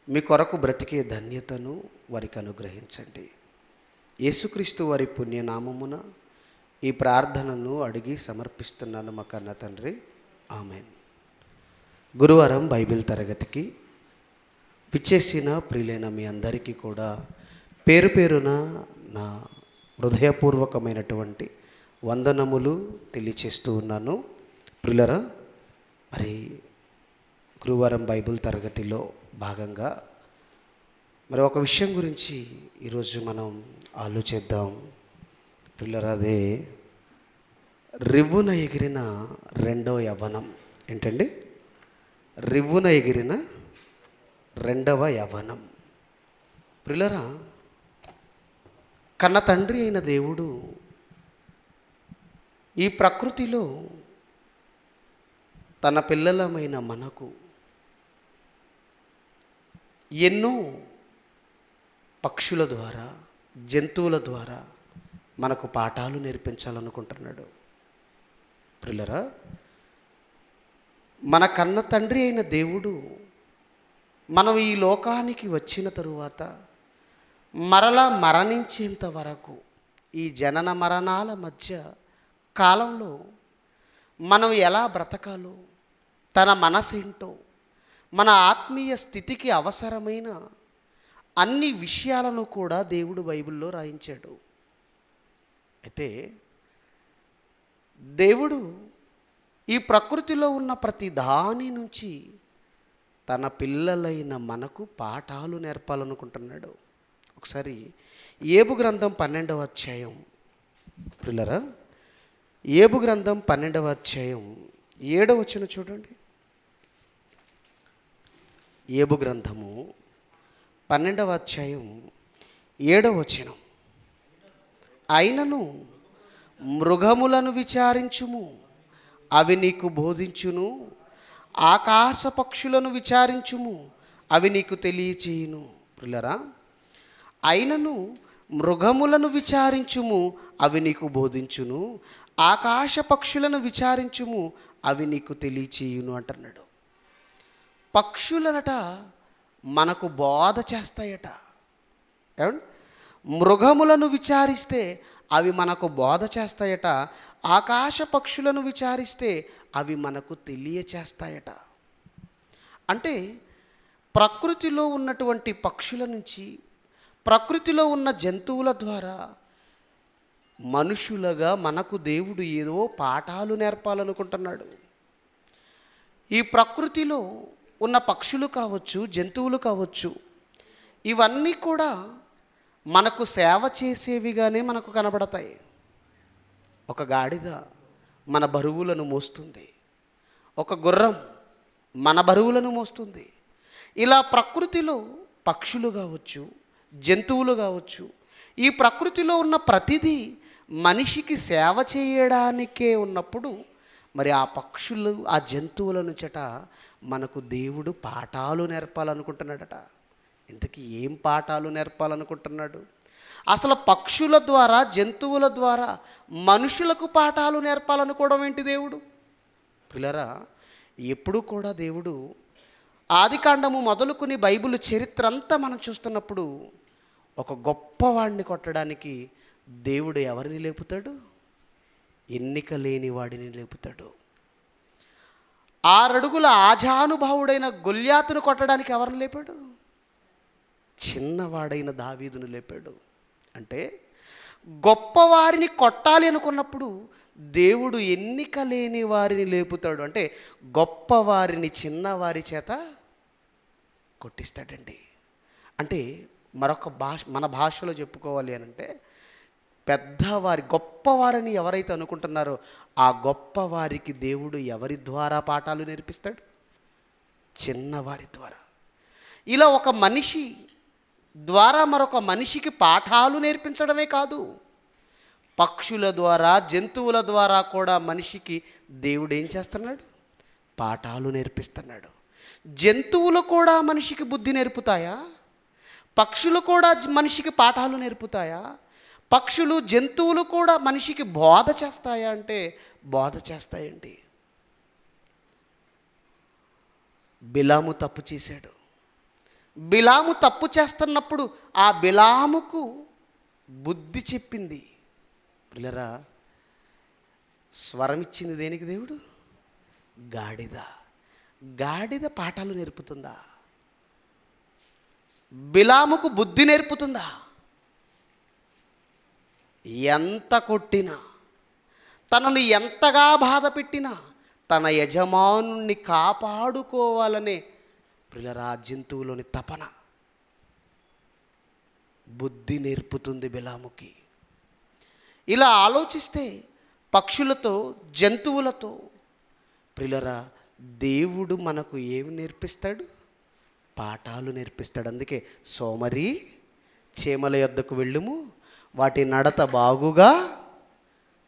మీ కొరకు బ్రతికే ధన్యతను వారికి అనుగ్రహించండి. యేసుక్రీస్తు వారి పుణ్యనామమున ఈ ప్రార్థనను అడిగి సమర్పిస్తున్నాను మా కన్న తండ్రి, ఆమెన్. గురువారం బైబిల్ తరగతికి విచ్చేసిన ప్రియులైన మీ అందరికీ కూడా పేరు పేరున నా హృదయపూర్వకమైనటువంటి వందనములు తెలియచేస్తూ ఉన్నాను. ప్రియులరా, మరి గురువారం బైబిల్ తరగతిలో భాగంగా మరి ఒక విషయం గురించి ఈరోజు మనం ఆలోచిద్దాం. పిల్లరా, అదే రివ్వున ఎగిరిన రెండో యవ్వనం. ఏంటండి? రివ్వున ఎగిరిన రెండవ యవ్వనం. పిల్లరా, కన్న తండ్రి అయిన దేవుడు ఈ ప్రకృతిలో తన పిల్లలమైన మనకు ఎన్నో పక్షుల ద్వారా, జంతువుల ద్వారా మనకు పాఠాలు నేర్పించాలనుకుంటున్నాడు. ప్రియులరా, మన కన్న తండ్రి అయిన దేవుడు మనం ఈ లోకానికి వచ్చిన తరువాత మరలా మరణించేంత వరకు ఈ జనన మరణాల మధ్య కాలంలో మనం ఎలా బ్రతకాలో, తన మనసేంటో, మన ఆత్మీయ స్థితికి అవసరమైన అన్ని విషయాలను కూడా దేవుడు బైబిల్లో రాయించాడు. అయితే దేవుడు ఈ ప్రకృతిలో ఉన్న ప్రతి దాని నుంచి తన పిల్లలైన మనకు పాఠాలు నేర్పాలనుకుంటున్నాడు. ఒకసారి ఏబు గ్రంథం 12వ అధ్యాయం, పిల్లరా, ఏబు గ్రంథం 12వ అధ్యాయం 7వ వచనం చూడండి. ఏబు గ్రంథము 12వ అధ్యాయం 7వ వచనం. అయినను మృగములను విచారించుము, అవి నీకు బోధించును. ఆకాశ పక్షులను విచారించుము, అవి నీకు తెలియచేయును. ప్రియులరా, అయినను మృగములను విచారించుము, అవి నీకు బోధించును. ఆకాశ పక్షులను విచారించుము, అవి నీకు తెలియచేయును అంటున్నాడు. పక్షులనట మనకు బోధ చేస్తాయట. ఏమండి? మృగములను విచారిస్తే అవి మనకు బోధ చేస్తాయట. ఆకాశ పక్షులను విచారిస్తే అవి మనకు తెలియచేస్తాయట. అంటే ప్రకృతిలో ఉన్నటువంటి పక్షుల నుంచి, ప్రకృతిలో ఉన్న జంతువుల ద్వారా మనుషులుగా మనకు దేవుడు ఏదో పాఠాలు నేర్పాలనుకుంటున్నాడు. ఈ ప్రకృతిలో ఉన్న పక్షులు కావచ్చు, జంతువులు కావచ్చు, ఇవన్నీ కూడా మనకు సేవ చేసేవిగానే మనకు కనబడతాయి. ఒక గాడిద మన బరువులను మోస్తుంది, ఒక గుర్రం మన బరువులను మోస్తుంది. ఇలా ప్రకృతిలో పక్షులు కావచ్చు, జంతువులు కావచ్చు, ఈ ప్రకృతిలో ఉన్న ప్రతిదీ మనిషికి సేవ చేయడానికే ఉన్నప్పుడు మరి ఆ పక్షులు, ఆ జంతువుల నుంచట మనకు దేవుడు పాఠాలు నేర్పాలనుకుంటున్నాడట. ఇంతకీ ఏం పాఠాలు నేర్పాలనుకుంటున్నాడు? అసలు పక్షుల ద్వారా, జంతువుల ద్వారా మనుషులకు పాఠాలు నేర్పాలనుకోవడం ఏంటి దేవుడు? పిల్లరా, ఎప్పుడు కూడా దేవుడు ఆదికాండము మొదలుకొని బైబిల్ చరిత్ర అంతా మనం చూస్తున్నప్పుడు ఒక గొప్పవాడిని కొట్టడానికి దేవుడు ఎవరిని లేపుతాడు? ఎన్నిక లేని వాడిని లేపుతాడు. 6 అడుగుల ఆజానుభావుడైన గొల్యాతును కొట్టడానికి ఎవరిని లేపాడు? చిన్నవాడైన దావీదును లేపాడు. అంటే గొప్పవారిని కొట్టాలి అనుకున్నప్పుడు దేవుడు ఎన్నిక లేని వారిని లేపుతాడు. అంటే గొప్పవారిని చిన్నవారి చేత కొట్టిస్తాడండి. అంటే మరొక భాష, మన భాషలో చెప్పుకోవాలి అని అంటే, పెద్దవారి, గొప్పవారిని ఎవరైతే అనుకుంటున్నారో ఆ గొప్పవారికి దేవుడు ఎవరి ద్వారా పాఠాలు నేర్పిస్తాడు? చిన్నవారి ద్వారా. ఇలా ఒక మనిషి ద్వారా మరొక మనిషికి పాఠాలు నేర్పించడమే కాదు, పక్షుల ద్వారా, జంతువుల ద్వారా కూడా మనిషికి దేవుడు ఏం చేస్తున్నాడు? పాఠాలు నేర్పిస్తున్నాడు. జంతువులు కూడా మనిషికి బుద్ధి నేర్పుతాయా? పక్షులు కూడా మనిషికి పాఠాలు నేర్పుతాయా? పక్షులు, జంతువులు కూడా మనిషికి బోధ చేస్తాయా అంటే బోధ చేస్తాయండి. బిలాము తప్పు చేశాడు. బిలాము తప్పు చేస్తున్నప్పుడు ఆ బిలాముకు బుద్ధి చెప్పింది. పిల్లరా, స్వరం ఇచ్చింది దేనికి దేవుడు? గాడిద. గాడిద పాఠాలు నేర్పుతుందా? బిలాముకు బుద్ధి నేర్పుతుందా? ఎంత కొట్టినా, తనను ఎంతగా బాధ పెట్టినా తన యజమానుణ్ణి కాపాడుకోవాలనే పిల్లరా జంతువులోని తపన బుద్ధి నేర్పుతుంది బిలాముకి. ఇలా ఆలోచిస్తే పక్షులతో, జంతువులతో ప్రియులరా దేవుడు మనకు ఏమి నేర్పిస్తాడు? పాఠాలు నేర్పిస్తాడు. అందుకే సోమరి చీమల యొద్దకు వెళ్ళుము, వాటి నడత బాగుగా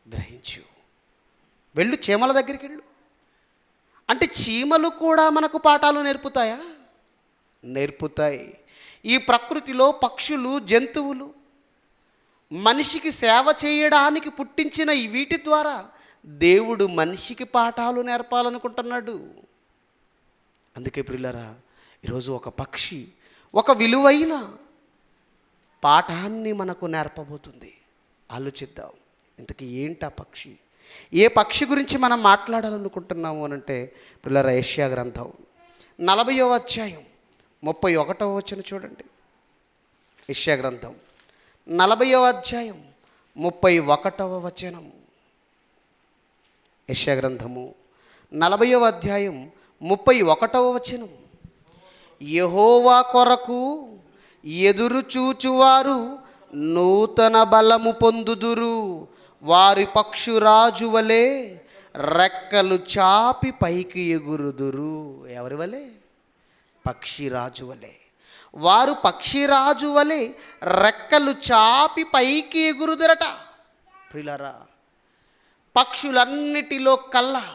గ్రహించు. వెళ్ళు, చీమల దగ్గరికి వెళ్ళు. అంటే చీమలు కూడా మనకు పాఠాలు నేర్పుతాయా? నేర్పుతాయి. ఈ ప్రకృతిలో పక్షులు, జంతువులు మనిషికి సేవ చేయడానికి పుట్టించిన ఈ వీటి ద్వారా దేవుడు మనిషికి పాఠాలు నేర్పాలనుకుంటున్నాడు. అందుకే ప్రియులారా, ఈరోజు ఒక పక్షి ఒక విలువైన పాఠాన్ని మనకు నేర్పబోతుంది. ఆలోచిద్దాం, ఇంతకీ ఏంటి ఆ పక్షి? ఏ పక్షి గురించి మనం మాట్లాడాలనుకుంటున్నాము అనంటే ప్రియులారా, యెషయా గ్రంథం 40వ అధ్యాయం 31వ వచనం చూడండి. యెషయా గ్రంథం 40వ అధ్యాయం 31వ వచనం. యెషయా గ్రంథము 40వ అధ్యాయం 31వ వచనం. యెహోవా కొరకు ఎదురు చూచువారు నూతన బలము పొందుదురు, వారి పక్షురాజు వలె రెక్కలు చాపి పైకి ఎగురుదురు. ఎవరి వలె? పక్షిరాజు వలె. వారు పక్షిరాజు వలె రెక్కలు చాపి పైకి ఎగురుదురట. ప్రియులారా, పక్షులన్నిటిలో కల్లా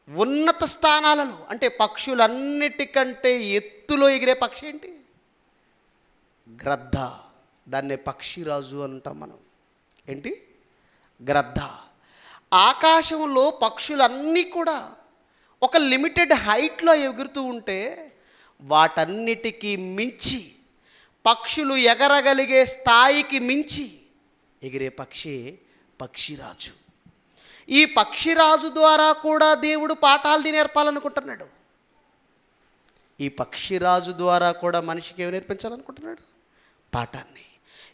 ఉన్నత స్థానాలలో, అంటే పక్షులన్నిటికంటే ఎత్తులో ఎగిరే పక్షి ఏంటి? గ్రద్ద. దాన్నే పక్షిరాజు అంటాం మనం. ఏంటి? గ్రద్ద. ఆకాశంలో పక్షులన్నీ కూడా ఒక లిమిటెడ్ హైట్లో ఎగురుతూ ఉంటే వాటన్నిటికీ మించి, పక్షులు ఎగరగలిగే స్థాయికి మించి ఎగిరే పక్షి పక్షిరాజు. ఈ పక్షిరాజు ద్వారా కూడా దేవుడు పాఠాలు నేర్పాలనుకుంటున్నాడు. ఈ పక్షిరాజు ద్వారా కూడా మనిషికి ఏమి నేర్పించాలనుకుంటున్నాడు? పాఠాన్ని.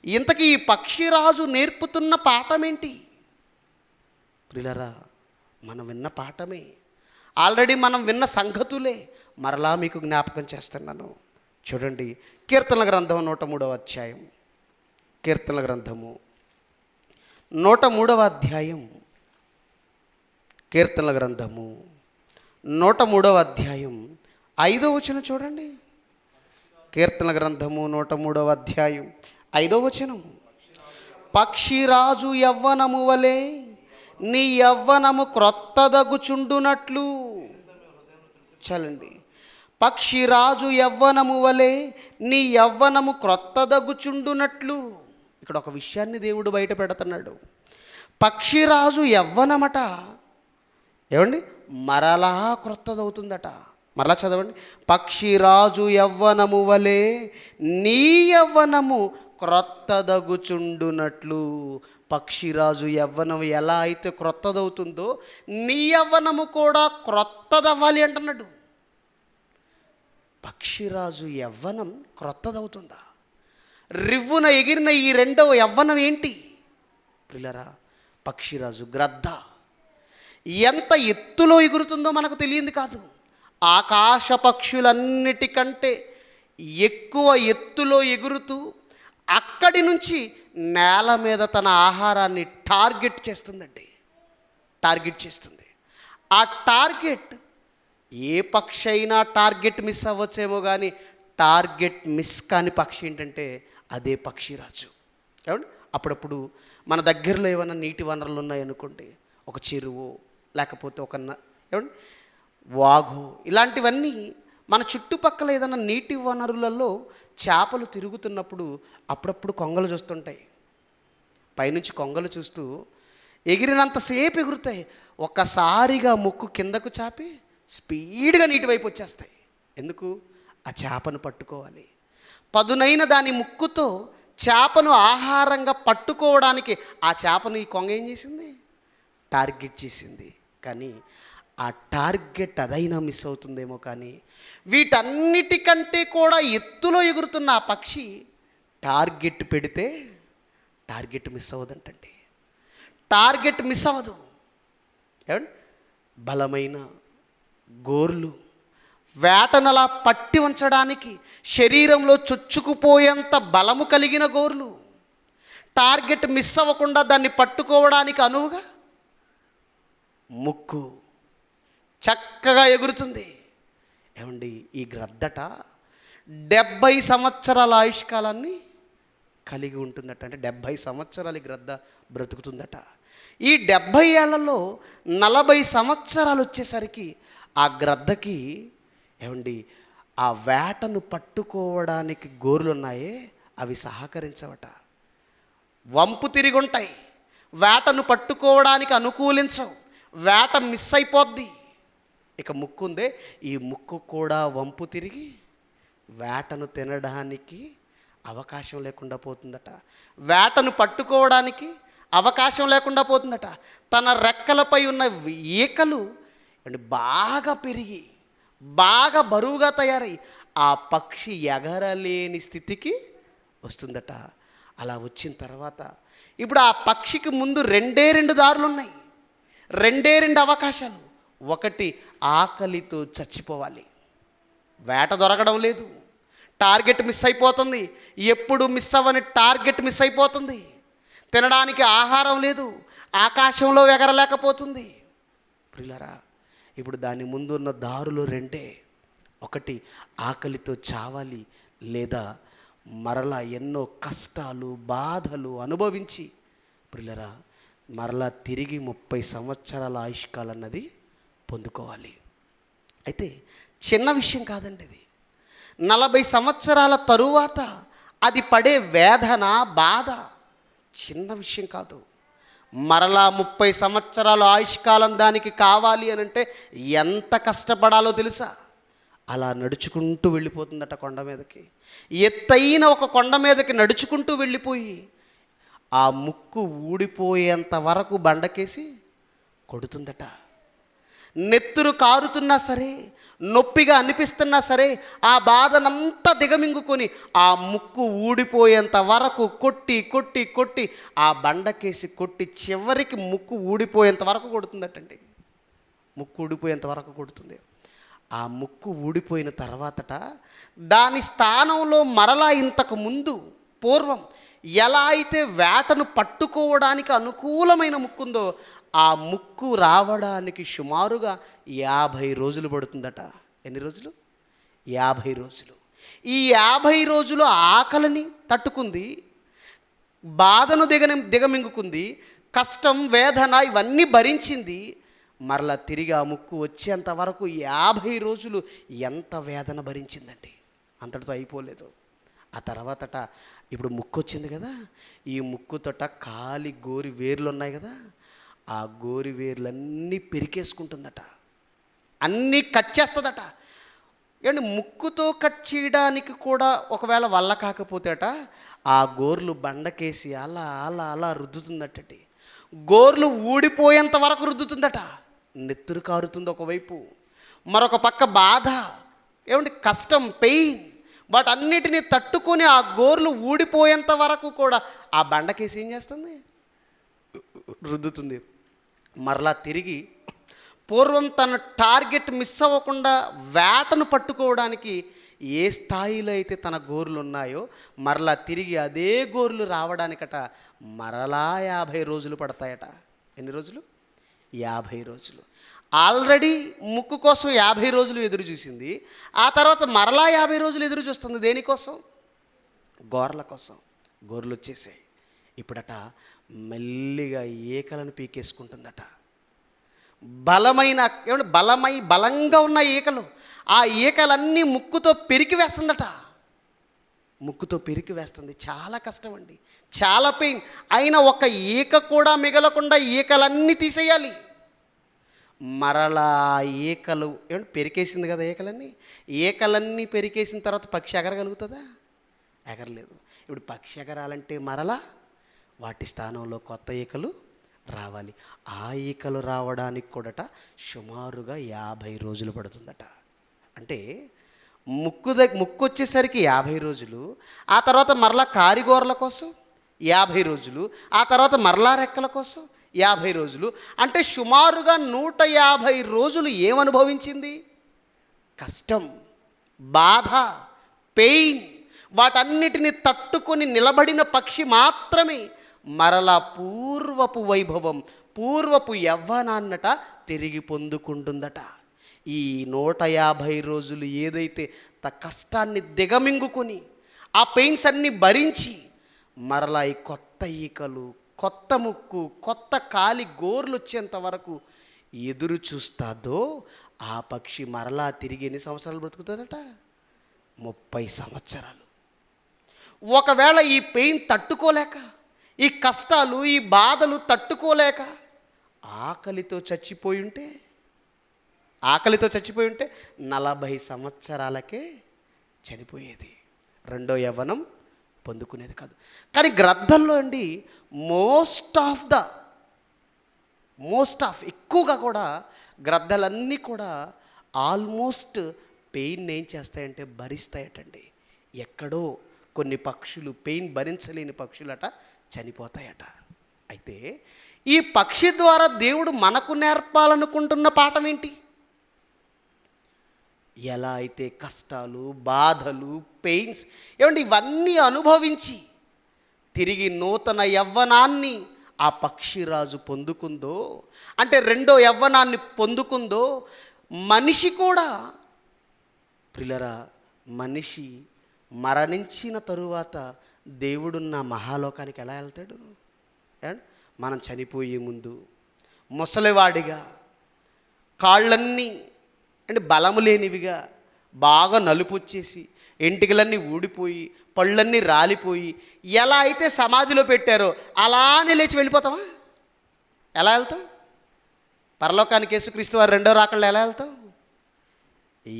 ఇంతకీ ఈ పక్షిరాజు నేర్పుతున్న పాఠం ఏంటి? ప్రియులారా, మనం విన్న పాఠమే, ఆల్రెడీ మనం విన్న సంగతులే మరలా మీకు జ్ఞాపకం చేస్తున్నాను. చూడండి, కీర్తనల గ్రంథం 103వ అధ్యాయం. కీర్తనల గ్రంథము 103వ అధ్యాయం. కీర్తనల గ్రంథము 103వ అధ్యాయం 5వ వచనం చూడండి. కీర్తనల గ్రంథము 103వ అధ్యాయం 5వ వచనం. పక్షిరాజు యవ్వనము వలె నీ యవ్వనము క్రొత్తదగుచుండునట్లు. చలండి. పక్షిరాజు యవ్వనము వలె నీ యవ్వనము క్రొత్తదగుచుండునట్లు. ఇక్కడ ఒక విషయాన్ని దేవుడు బయట పెడుతున్నాడు. పక్షిరాజు యవ్వనమట, ఏమండి, మరలా క్రొత్తదవుతుందట. మరలా చదవండి. పక్షిరాజు యవ్వనము వలె నీ యవ్వనము క్రొత్తదగుచుండునట్లు. పక్షిరాజు యవ్వనం ఎలా అయితే క్రొత్తదవుతుందో నీ యవ్వనము కూడా క్రొత్తదవ్వాలి అంటున్నాడు. పక్షిరాజు యవ్వనం క్రొత్తదవుతుందా? రివ్వున ఎగిరిన ఈ రెండవ యవ్వనం ఏంటి? ప్రియులారా, పక్షిరాజు గ్రద్ద. ఎంత ఎత్తులో ఎగురుతుందో మనకు తెలియంది కాదు. ఆకాశ పక్షులన్నిటికంటే ఎక్కువ ఎత్తులో ఎగురుతూ అక్కడి నుంచి నేల మీద తన ఆహారాన్ని టార్గెట్ చేస్తుందండి. టార్గెట్ చేస్తుంది. ఆ టార్గెట్ ఏ పక్షి అయినా టార్గెట్ మిస్ అవ్వచ్చేమో కానీ టార్గెట్ మిస్ కాని పక్షి ఏంటంటే అదే పక్షిరాజు. ఏమండి, అప్పుడప్పుడు మన దగ్గరలో ఏమైనా నీటి వనరులు ఉన్నాయనుకోండి, ఒక చెరువు లేకపోతే ఒక ఏమండి వాగు, ఇలాంటివన్నీ మన చుట్టుపక్కల ఏదైనా నీటి వనరులలో చేపలు తిరుగుతున్నప్పుడు అప్పుడప్పుడు కొంగలు చూస్తుంటాయి. పైనుంచి కొంగలు చూస్తూ ఎగిరినంతసేపు ఎగురుతాయి. ఒక్కసారిగా ముక్కు కిందకు చాపి స్పీడ్గా నీటి వైపు వచ్చేస్తాయి. ఎందుకు? ఆ చేపను పట్టుకోవాలి. పదునైన దాని ముక్కుతో చేపను ఆహారంగా పట్టుకోవడానికి ఆ చేపను ఈ కొంగ ఏం చేసింది? టార్గెట్ చేసింది. కానీ ఆ టార్గెట్ అదైనా మిస్ అవుతుందేమో. కానీ వీటన్నిటికంటే కూడా ఎత్తులో ఎగురుతున్న ఆ పక్షి టార్గెట్ పెడితే టార్గెట్ మిస్ అవ్వదంటండి. టార్గెట్ మిస్ అవ్వదు. ఏమండి, బలమైన గోర్లు వేటనలా పట్టి ఉంచడానికి శరీరంలో చొచ్చుకుపోయేంత బలము కలిగిన గోర్లు, టార్గెట్ మిస్ అవ్వకుండా దాన్ని పట్టుకోవడానికి అనువుగా ముక్కు చక్కగా ఎగురుతుంది. ఏమండి, ఈ గ్రద్దట 70 సంవత్సరాల ఆయుష్కాలాన్ని కలిగి ఉంటుందట. అంటే 70 సంవత్సరాలు ఈ గ్రద్ద బ్రతుకుతుందట. ఈ 70 ఏళ్లలో 40 సంవత్సరాలు వచ్చేసరికి ఆ గ్రద్దకి ఏమండి ఆ వేటను పట్టుకోవడానికి గోర్లు ఉన్నాయే అవి సహకరించవట. వంపు తిరిగి ఉంటాయి, వేటను పట్టుకోవడానికి అనుకూలించవు, వేట మిస్ అయిపోద్ది. ఇక ముక్కు ఉందే, ఈ ముక్కు కూడా వంపు తిరిగి వేటను తినడానికి అవకాశం లేకుండా పోతుందట. వేటను పట్టుకోవడానికి అవకాశం లేకుండా పోతుందట. తన రెక్కలపై ఉన్న ఈకలు బాగా పెరిగి బాగా బరువుగా తయారై ఆ పక్షి ఎగరలేని స్థితికి వస్తుందట. అలా వచ్చిన తర్వాత ఇప్పుడు ఆ పక్షికి ముందు రెండు దారులు ఉన్నాయి, రెండు అవకాశాలు. ఒకటి, ఆకలితో చచ్చిపోవాలి, వేట దొరకడం లేదు, టార్గెట్ మిస్ అయిపోతుంది. ఎప్పుడు మిస్ అవ్వని టార్గెట్ మిస్ అయిపోతుంది. తినడానికి ఆహారం లేదు, ఆకాశంలో ఎగరలేకపోతుంది. ప్రియులారా, ఇప్పుడు దాని ముందున్న దారులు రెండే. ఒకటి, ఆకలితో చావాలి, లేదా మరలా ఎన్నో కష్టాలు బాధలు అనుభవించి ప్రియులారా మరలా తిరిగి 30 సంవత్సరాల ఆయుష్కాలం అన్నది పొందుకోవాలి. అయితే చిన్న విషయం కాదండి ఇది. 40 సంవత్సరాల తరువాత అది పడే వేదన బాధ చిన్న విషయం కాదు. మరలా 30 సంవత్సరాల ఆయుష్కాలం దానికి కావాలి అని అంటే ఎంత కష్టపడాలో తెలుసా? అలా నడుచుకుంటూ వెళ్ళిపోతుందట కొండ మీదకి. ఎత్తైన ఒక కొండ మీదకి నడుచుకుంటూ వెళ్ళిపోయి ఆ ముక్కు ఊడిపోయేంత వరకు బండకేసి కొడుతుందట. నెత్తురు కారుతున్నా సరే, నొప్పిగా అనిపిస్తున్నా సరే, ఆ బాధనంతా దిగమింగుకొని ఆ ముక్కు ఊడిపోయేంత వరకు కొట్టి కొట్టి కొట్టి ఆ బండకేసి కొట్టి చివరికి ముక్కు ఊడిపోయేంత వరకు కొడుతుందటండి. ముక్కు ఊడిపోయేంత వరకు కొడుతుంది. ఆ ముక్కు ఊడిపోయిన తర్వాతట దాని స్థానంలో మరలా ఇంతకు ముందు పూర్వం ఎలా అయితే వేటను పట్టుకోవడానికి అనుకూలమైన ముక్కుందో ఆ ముక్కు రావడానికి సుమారుగా 50 రోజులు పడుతుందట. ఎన్ని రోజులు? 50 రోజులు. ఈ 50 రోజులు ఆకలిని తట్టుకుంది, బాధను దిగమింగుకుంది, కష్టం వేదన ఇవన్నీ భరించింది. మరలా తిరిగి ఆ ముక్కు వచ్చేంత వరకు 50 రోజులు ఎంత వేదన భరించిందండి. అంతటితో అయిపోలేదు. ఆ తర్వాతట ఇప్పుడు ముక్కు వచ్చింది కదా, ఈ ముక్కుతోట కాలి గోరి వేర్లు ఉన్నాయి కదా, ఆ గోరి వేర్లన్నీ పెరికేసుకుంటుందట, అన్నీ కట్ చేస్తుందట. ఏమంటే ముక్కుతో కట్ చేయడానికి కూడా ఒకవేళ వల్ల కాకపోతేట ఆ గోర్లు బండకేసి అలా అలా అలా రుద్దుతుందటండి. గోర్లు ఊడిపోయేంత వరకు రుద్దుతుందట. నెత్తురు కారుతుంది ఒకవైపు, మరొక పక్క బాధ, ఏమంటే కష్టం, పెయిన్, వాటన్నిటినీ తట్టుకొని ఆ గోర్లు ఊడిపోయేంత వరకు కూడా ఆ బండకేసి ఏం చేస్తుంది? రుద్దుతుంది. మరలా తిరిగి పూర్వం తన టార్గెట్ మిస్ అవ్వకుండా వేటను పట్టుకోవడానికి ఏ స్థాయిలో అయితే తన గోర్లు ఉన్నాయో మరలా తిరిగి అదే గోర్లు రావడానికట మరలా 50 రోజులు పడతాయట. ఎన్ని రోజులు? 50 రోజులు. ఆల్రెడీ ముక్కు కోసం 50 రోజులు ఎదురు చూసింది. ఆ తర్వాత మరలా 50 రోజులు ఎదురు చూస్తుంది. దేనికోసం? గోర్ల కోసం. గోర్లు వచ్చేసాయి. ఇప్పుడట మెల్లిగా ఈకలను పీకేసుకుంటుందట. బలంగా ఉన్న ఈకలు, ఆ ఈకలన్నీ ముక్కుతో పెరికి వేస్తుందట. ముక్కుతో పెరికి వేస్తుంది. చాలా కష్టం అండి, చాలా పెయిన్. అయినా ఒక ఈక కూడా మిగలకుండా ఈకలన్నీ తీసేయాలి. మరలా ఏకలు ఏమంటే పెరికేసింది కదా ఏకలన్నీ పెరికేసిన తర్వాత పక్షి ఎగరగలుగుతుందా? ఎగరలేదు. ఇప్పుడు పక్షి ఎగరాలంటే మరలా వాటి స్థానంలో కొత్త ఈకలు రావాలి. ఆ ఈకలు రావడానికి కూడా సుమారుగా 50 రోజులు పడుతుందట. అంటే ముక్కు వచ్చేసరికి 50 రోజులు, ఆ తర్వాత మరలా కారిగోరల కోసం 50 రోజులు, ఆ తర్వాత మరలా రెక్కల కోసం 50 రోజులు. అంటే సుమారుగా 150 రోజులు ఏమనుభవించింది? కష్టం, బాధ, పెయిన్, వాటన్నిటిని తట్టుకొని నిలబడిన పక్షి మాత్రమే మరలా పూర్వపు వైభవం, పూర్వపు యవ్వనాన్నట తిరిగి పొందుకుంటుందట. ఈ 150 రోజులు ఏదైతే కష్టాన్ని దిగమింగుకొని ఆ పెయిన్స్ అన్నీ భరించి మరలా ఈ కొత్త ఈకలు, కొత్త ముక్కు, కొత్త కాలి గోర్లు వచ్చేంత వరకు ఎదురు చూస్తాదో ఆ పక్షి మరలా తిరిగి ఎన్ని సంవత్సరాలు బ్రతుకుతుందట? 30 సంవత్సరాలు. ఒకవేళ ఈ పెయిన్ తట్టుకోలేక, ఈ కష్టాలు, ఈ బాధలు తట్టుకోలేక ఆకలితో చచ్చిపోయి ఉంటే 40 సంవత్సరాలకే చనిపోయేది. రెండో యవ్వనం పొందుకునేది కాదు. కానీ గ్రంథంలో అండి మోస్ట్ ఆఫ్ ఎక్కువగా కూడా గ్రంథాలన్నీ కూడా ఆల్మోస్ట్ పెయిన్ ఏం చేస్తాయంటే భరిస్తాయటండి. ఎక్కడో కొన్ని పక్షులు పెయిన్ భరించలేని పక్షులట చనిపోతాయట. అయితే ఈ పక్షి ద్వారా దేవుడు మనకు నేర్పాలనుకుంటున్న పాఠం ఏంటి? ఎలా అయితే కష్టాలు, బాధలు, పెయిన్స్ ఏమండి ఇవన్నీ అనుభవించి తిరిగి నూతన యవ్వనాన్ని ఆ పక్షిరాజు పొందుకుందో, అంటే రెండో యవ్వనాన్ని పొందుకుందో, మనిషి కూడా ప్రియులారా, మనిషి మరణించిన తరువాత దేవుడున్న మహాలోకానికి ఎలా వెళ్తాడు? మనం చనిపోయే ముందు ముసలివాడిగా, కాళ్ళన్నీ అంటే బలము లేనివిగా, బాగా నలుపు వచ్చేసి, ఎంటికలన్నీ ఊడిపోయి, పళ్ళన్నీ రాలిపోయి ఎలా అయితే సమాధిలో పెట్టారో అలానే లేచి వెళ్ళిపోతామా? ఎలా వెళ్తాం? పరలోకానికి యేసుక్రీస్తు వారు రెండో రాకళ్ళు ఎలా వెళ్తాం?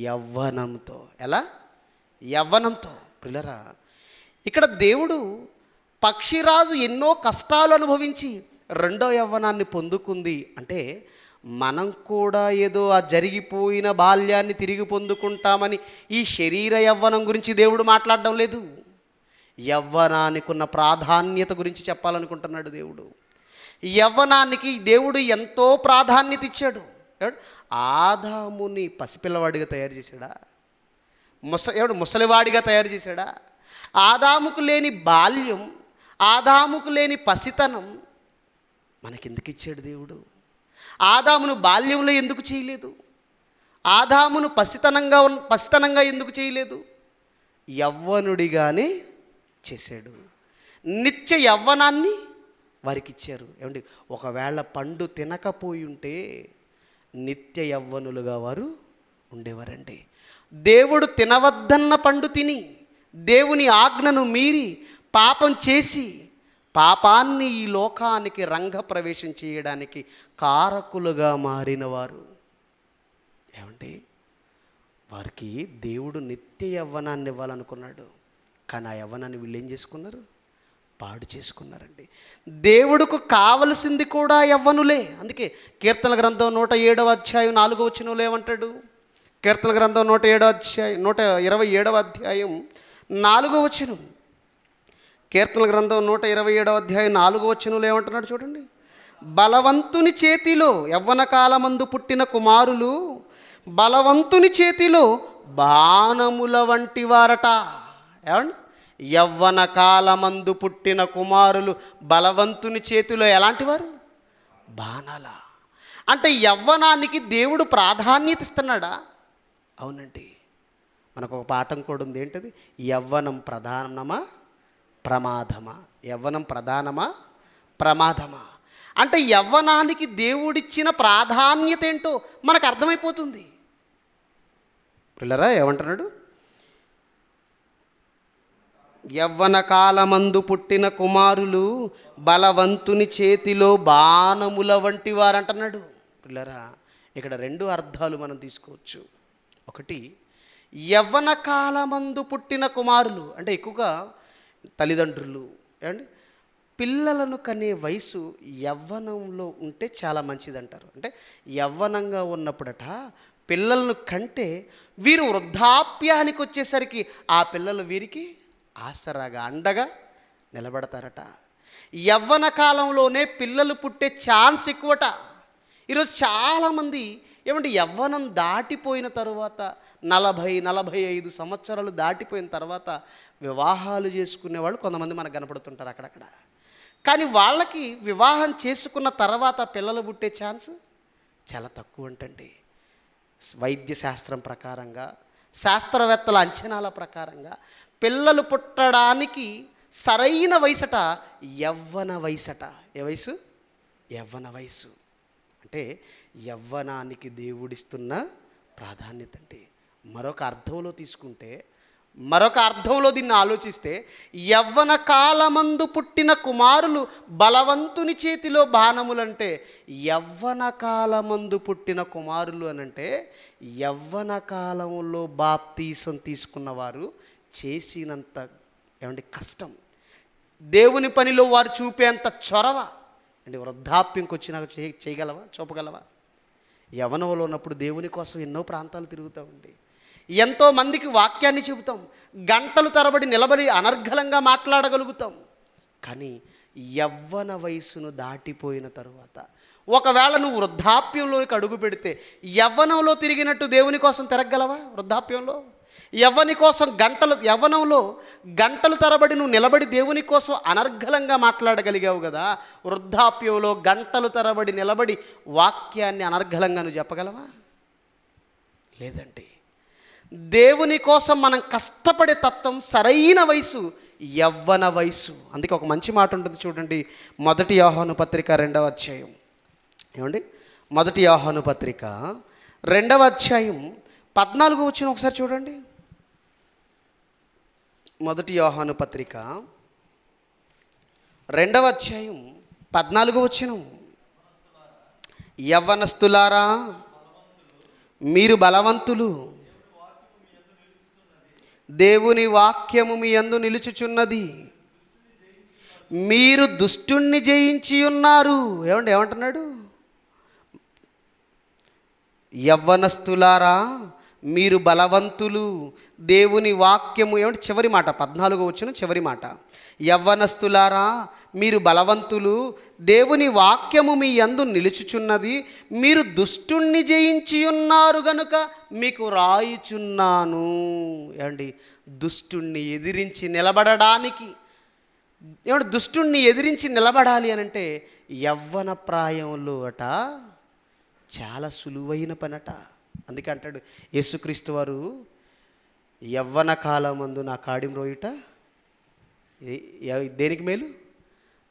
యవ్వనంతో. ఎలా? యవ్వనంతో. ప్రియులారా, ఇక్కడ దేవుడు పక్షిరాజు ఎన్నో కష్టాలు అనుభవించి రెండో యవ్వనాన్ని పొందుకుంది అంటే మనం కూడా ఏదో ఆ జరిగిపోయిన బాల్యాన్ని తిరిగి పొందుకుంటామని ఈ శరీర యవ్వనం గురించి దేవుడు మాట్లాడడం లేదు. యవ్వనానికి ఉన్న ప్రాధాన్యత గురించి చెప్పాలనుకుంటున్నాడు దేవుడు. యవ్వనానికి దేవుడు ఎంతో ప్రాధాన్యత ఇచ్చాడు. ఆదాముని పసిపిల్లవాడిగా తయారు చేశాడా? ముసలివాడిగా తయారు చేశాడా? ఆదాముకు లేని బాల్యం, ఆదాముకు లేని పసితనం మనకెందుకు ఇచ్చాడు దేవుడు? ఆదామును బాల్యంలో ఎందుకు చేయలేదు? ఆదామును పసితనంగా ఎందుకు చేయలేదు? యవ్వనుడిగానే చేశాడు. నిత్య యవ్వనాన్ని వారికి ఇచ్చారు. ఏమండి, ఒకవేళ పండు తినకపోయి ఉంటే నిత్య యవ్వనులుగా వారు ఉండేవారండి. దేవుడు తినవద్దన్న పండు తిని, దేవుని ఆజ్ఞను మీరి పాపం చేసి, పాపాన్ని ఈ లోకానికి రంగప్రవేశం చేయడానికి కారకులుగా మారినవారు. ఏమంటే వారికి దేవుడు నిత్య యవ్వనాన్ని ఇవ్వాలనుకున్నాడు. కానీ ఆ యవ్వనాన్ని వీళ్ళు ఏం చేసుకున్నారు? పాడు చేసుకున్నారండి. దేవుడికి కావలసింది కూడా యవ్వనులే. అందుకే కీర్తన గ్రంథం 107వ అధ్యాయం 4వ వచనంలో ఏమంటాడు? కీర్తన గ్రంథం 127వ అధ్యాయం 4వ వచనం. కీర్తన గ్రంథం 127వ అధ్యాయం 4వ వచనంలో ఏమంటున్నాడు చూడండి. బలవంతుని చేతిలో, యవ్వన కాలమందు పుట్టిన కుమారులు బలవంతుని చేతిలో బాణముల వంటి వారట. ఏమండి, యవ్వన కాలమందు పుట్టిన కుమారులు బలవంతుని చేతిలో ఎలాంటి వారు? బాణాల. అంటే యవ్వనానికి దేవుడు ప్రాధాన్యత ఇస్తున్నాడా? అవునండి. మనకు ఒక పాఠం కూడా ఉంది. ఏంటది? యవ్వనం ప్రధానమా ప్రమాదమా? యవ్వనం ప్రధానమా ప్రమాదమా? అంటే యవ్వనానికి దేవుడిచ్చిన ప్రాధాన్యత ఏంటో మనకు అర్థమైపోతుంది. పిల్లరా ఏమంటున్నాడు? యవ్వన కాలమందు పుట్టిన కుమారులు బలవంతుని చేతిలో బాణముల వంటి వారు అంటున్నాడు. పిల్లరా, ఇక్కడ రెండు అర్థాలు మనం తీసుకోవచ్చు. ఒకటి, యవ్వన కాలమందు పుట్టిన కుమారులు అంటే ఎక్కువగా తల్లిదండ్రులు ఏమండి పిల్లలను కనే వయసు యవ్వనంలో ఉంటే చాలా మంచిదంటారు. అంటే యవ్వనంగా ఉన్నప్పుడట పిల్లలను కంటే వీరు వృద్ధాప్యానికి వచ్చేసరికి ఆ పిల్లలు వీరికి ఆసరాగా అండగా నిలబడతారట. యవ్వన కాలంలోనే పిల్లలు పుట్టే ఛాన్స్ ఎక్కువట. ఈరోజు చాలామంది ఏమంటే యవ్వనం దాటిపోయిన తర్వాత 40-45 సంవత్సరాలు దాటిపోయిన తర్వాత వివాహాలు చేసుకునే వాళ్ళు కొంతమంది మనకు కనపడుతుంటారు అక్కడక్కడ. కానీ వాళ్ళకి వివాహం చేసుకున్న తర్వాత పిల్లలు పుట్టే ఛాన్స్ చాలా తక్కువ అంటండి. వైద్య శాస్త్రం ప్రకారంగా, శాస్త్రవేత్తల అంచనాల ప్రకారంగా పిల్లలు పుట్టడానికి సరైన వయసట యవ్వన వయసట. ఏ వయసు? యవ్వన వయసు. అంటే యవ్వనానికి దేవుడిస్తున్న ప్రాధాన్యత. అంటే మరొక అర్థంలో తీసుకుంటే, మరొక అర్థంలో దీన్ని ఆలోచిస్తే, యవ్వన కాలమందు పుట్టిన కుమారులు బలవంతుని చేతిలో బాణములంటే, యవ్వన కాలమందు పుట్టిన కుమారులు అనంటే యవ్వన కాలంలో బాప్తీసం తీసుకున్నవారు చేసినంత ఏమంటే కష్టం, దేవుని పనిలో వారు చూపేంత చొరవ అంటే వృద్ధాప్యంకి వచ్చినాక చేయగలవా? చూపగలవా? యవ్వనంలో ఉన్నప్పుడు దేవుని కోసం ఎన్నో ప్రాంతాలు తిరుగుతామండి, ఎంతోమందికి వాక్యాన్ని చెబుతాం, గంటలు తరబడి నిలబడి అనర్గళంగా మాట్లాడగలుగుతాం. కానీ యవ్వన వయసును దాటిపోయిన తరువాత ఒకవేళ నువ్వు వృద్ధాప్యంలోకి అడుగు పెడితే యవ్వనంలో తిరిగినట్టు దేవుని కోసం తిరగలవా? వృద్ధాప్యంలో యవ్వనంలో గంటలు తరబడి నువ్వు నిలబడి దేవుని కోసం అనర్గళంగా మాట్లాడగలిగావు కదా. వృద్ధాప్యంలో గంటలు తరబడి నిలబడి వాక్యాన్ని అనర్గళంగా నువ్వు చెప్పగలవా? లేదండి. దేవుని కోసం మనం కష్టపడే తత్వం సరైన వయసు యవ్వన వయసు. అందుకే ఒక మంచి మాట ఉంటుంది చూడండి, 1 యోహాను పత్రిక 2వ అధ్యాయం. ఏమండి 1 యోహాను పత్రిక 2వ అధ్యాయం 14వ వచనం ఒకసారి చూడండి. 1 యోహాను పత్రిక 2వ అధ్యాయం 14వ వచనం. యవ్వనస్తులారా మీరు బలవంతులు, దేవుని వాక్యము మీ యందు నిలుచుచున్నది, మీరు దుష్టుణ్ణి జయించి ఉన్నారు. ఏమంటున్నాడు? యవ్వనస్తులారా మీరు బలవంతులు, దేవుని వాక్యము చివరి మాట 14వ వచనం చివరి మాట. యవ్వనస్తులారా మీరు బలవంతులు, దేవుని వాక్యము మీ యందు నిలుచుచున్నది, మీరు దుష్టుణ్ణి జయించి ఉన్నారు గనుక మీకు రాయుచున్నాను. దుష్టుణ్ణి ఎదిరించి నిలబడడానికి దుష్టుణ్ణి ఎదిరించి నిలబడాలి అనంటే యవ్వన ప్రాయంలో అట చాలా సులువైన పనట. అందుకే అంటాడు యేసుక్రీస్తు వారు, యవ్వన కాలమందు నా కాడిం రోయుట దేనికి మేలు?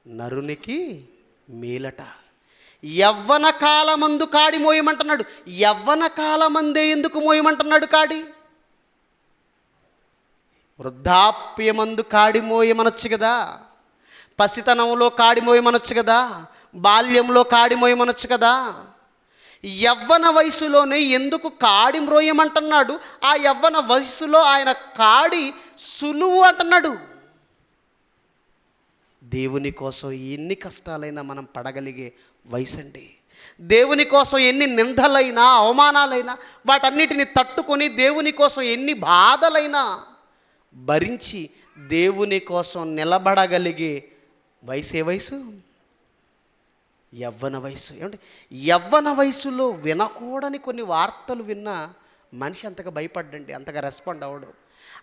నరునికి మేలట. యవ్వన కాలమందు కాడి మోయమంటున్నాడు. యవ్వన కాలమందే ఎందుకు మోయమంటున్నాడు కాడి? వృద్ధాప్యమందు కాడి మోయమనొచ్చు కదా, పసితనంలో కాడి మోయమనొచ్చు కదా, బాల్యంలో కాడి మోయమనొచ్చు కదా. యవ్వన వయసులోనే ఎందుకు కాడి మ్రోయమంటున్నాడు? ఆ యవ్వన వయసులో ఆయన కాడి సులువు అంటున్నాడు. దేవుని కోసం ఎన్ని కష్టాలైనా మనం పడగలిగే వయసు అండి. దేవుని కోసం ఎన్ని నిందలైనా అవమానాలైనా వాటన్నిటిని తట్టుకొని దేవుని కోసం ఎన్ని బాధలైనా భరించి దేవుని కోసం నిలబడగలిగే వయసు ఏ వయసు? యవ్వన వయసు. యవ్వన వయసులో వినకూడని కొన్ని వార్తలు విన్నా మనిషి అంతగా భయపడ్డండి, అంతగా రెస్పాండ్ అవ్వడు.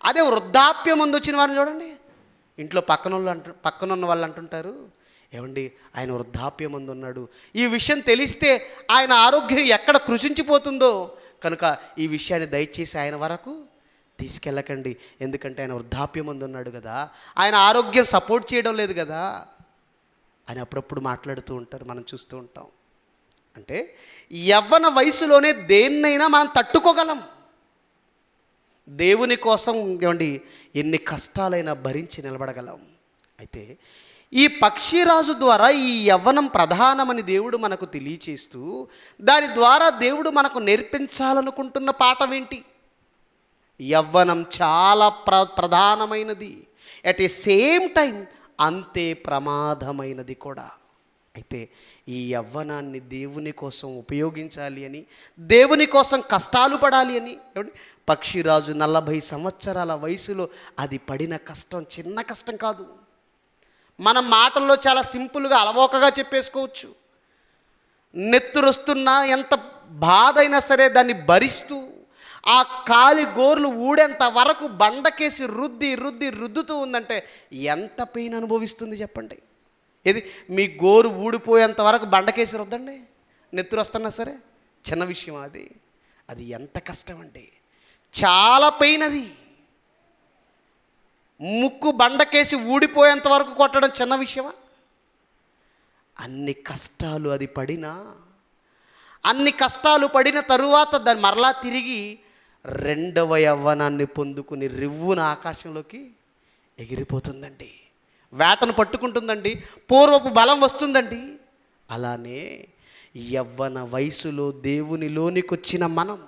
అదే వృద్ధాప్యం ముందు వచ్చిన వారిని చూడండి, ఇంట్లో పక్కనున్న వాళ్ళు అంటుంటారు, ఆయన వృద్ధాప్యం ముందు ఉన్నాడు, ఈ విషయం తెలిస్తే ఆయన ఆరోగ్యం ఎక్కడ కృషించిపోతుందో కనుక ఈ విషయాన్ని దయచేసి ఆయన వరకు తీసుకెళ్ళకండి, ఎందుకంటే ఆయన వృద్ధాప్యం ముందు ఉన్నాడు కదా, ఆయన ఆరోగ్యం సపోర్ట్ చేయడం లేదు కదా అని అప్పుడప్పుడు మాట్లాడుతూ ఉంటారు, మనం చూస్తూ ఉంటాం. అంటే యవ్వన వయసులోనే దేన్నైనా మనం తట్టుకోగలం. దేవుని కోసం ఎన్ని కష్టాలైనా భరించి నిలబడగలం. అయితే ఈ పక్షిరాజు ద్వారా ఈ యవ్వనం ప్రధానమని దేవుడు మనకు తెలియచేస్తూ, దాని ద్వారా దేవుడు మనకు నేర్పించాలనుకుంటున్న పాఠం ఏంటి? యవ్వనం చాలా ప్రధానమైనది, అట్ ఏ సేమ్ టైం అంతే ప్రమాదమైనది కూడా. అయితే ఈ యవ్వనాన్ని దేవుని కోసం ఉపయోగించాలి అని, దేవుని కోసం కష్టాలు పడాలి అని. పక్షిరాజు 40 సంవత్సరాల వయసులో అది పడిన కష్టం చిన్న కష్టం కాదు. మనం మాటల్లో చాలా సింపుల్గా అలవోకగా చెప్పేసుకోవచ్చు. నెత్తురొస్తున్నా, ఎంత బాధ అయినా సరే దాన్ని భరిస్తూ, ఆ కాలి గోర్లు ఊడేంత వరకు బండకేసి రుద్దుతూ ఉందంటే ఎంత పెయిన్ అనుభవిస్తుంది చెప్పండి. ఇది మీ గోరు ఊడిపోయేంత వరకు బండకేసి రుద్దండి, నెత్తురు వస్తున్నా సరే. చిన్న విషయం అది ఎంత కష్టం అండి, చాలా పెయిన్. అది ముక్కు బండకేసి ఊడిపోయేంత వరకు కొట్టడం చిన్న విషయమా? అన్ని కష్టాలు అది పడినా, అన్ని కష్టాలు పడిన తరువాత దాన్ని మరలా తిరిగి రెండవ యవ్వనాన్ని పొందుకుని రివ్వున ఆకాశంలోకి ఎగిరిపోతుందండి. వేటను పట్టుకుంటుందండి, పూర్వపు బలం వస్తుందండి. అలానే యవ్వన వయసులో దేవునిలోనికి వచ్చిన మనం,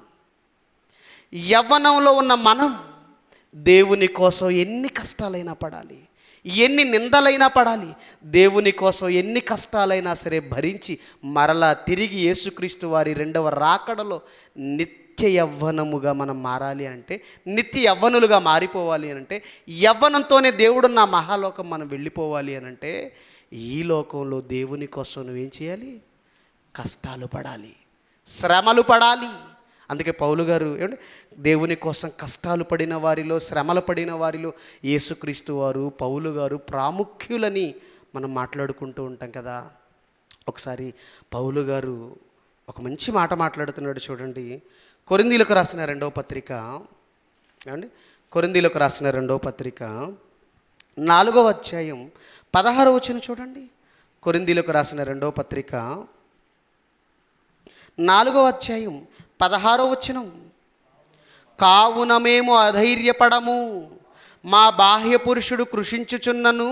యవ్వనంలో ఉన్న మనం దేవుని కోసం ఎన్ని కష్టాలైనా పడాలి, ఎన్ని నిందలైనా పడాలి, దేవుని కోసం ఎన్ని కష్టాలైనా సరే భరించి మరలా తిరిగి యేసుక్రీస్తు వారి రెండవ రాకడలో నిత్య యవ్వనముగా మనం మారాలి అంటే, నిత్య యవ్వనులుగా మారిపోవాలి అనంటే, యవ్వనంతోనే దేవుడున్న మహాలోకం మనం వెళ్ళిపోవాలి అనంటే, ఈ లోకంలో దేవుని కోసం నువ్వేం చేయాలి? కష్టాలు పడాలి, శ్రమలు పడాలి. అందుకే పౌలు గారు దేవుని కోసం కష్టాలు పడిన వారిలో, శ్రమలు పడిన వారిలో యేసుక్రీస్తు వారు, పౌలు గారు ప్రాముఖ్యులని మనం మాట్లాడుకుంటూ ఉంటాం కదా. ఒకసారి పౌలు గారు ఒక మంచి మాట మాట్లాడుతున్నాడు చూడండి. కొరింథీయులకు రాసిన రెండవ పత్రిక, కొరింథీయులకు రాసిన రెండవ పత్రిక 4వ అధ్యాయం 16వ వచనం చూడండి. కొరింథీయులకు రాసిన రెండవ పత్రిక 4వ అధ్యాయం 16వ వచనం. కావున మేము అధైర్యపడము, మా బాహ్య పురుషుడు కృషించుచున్నను,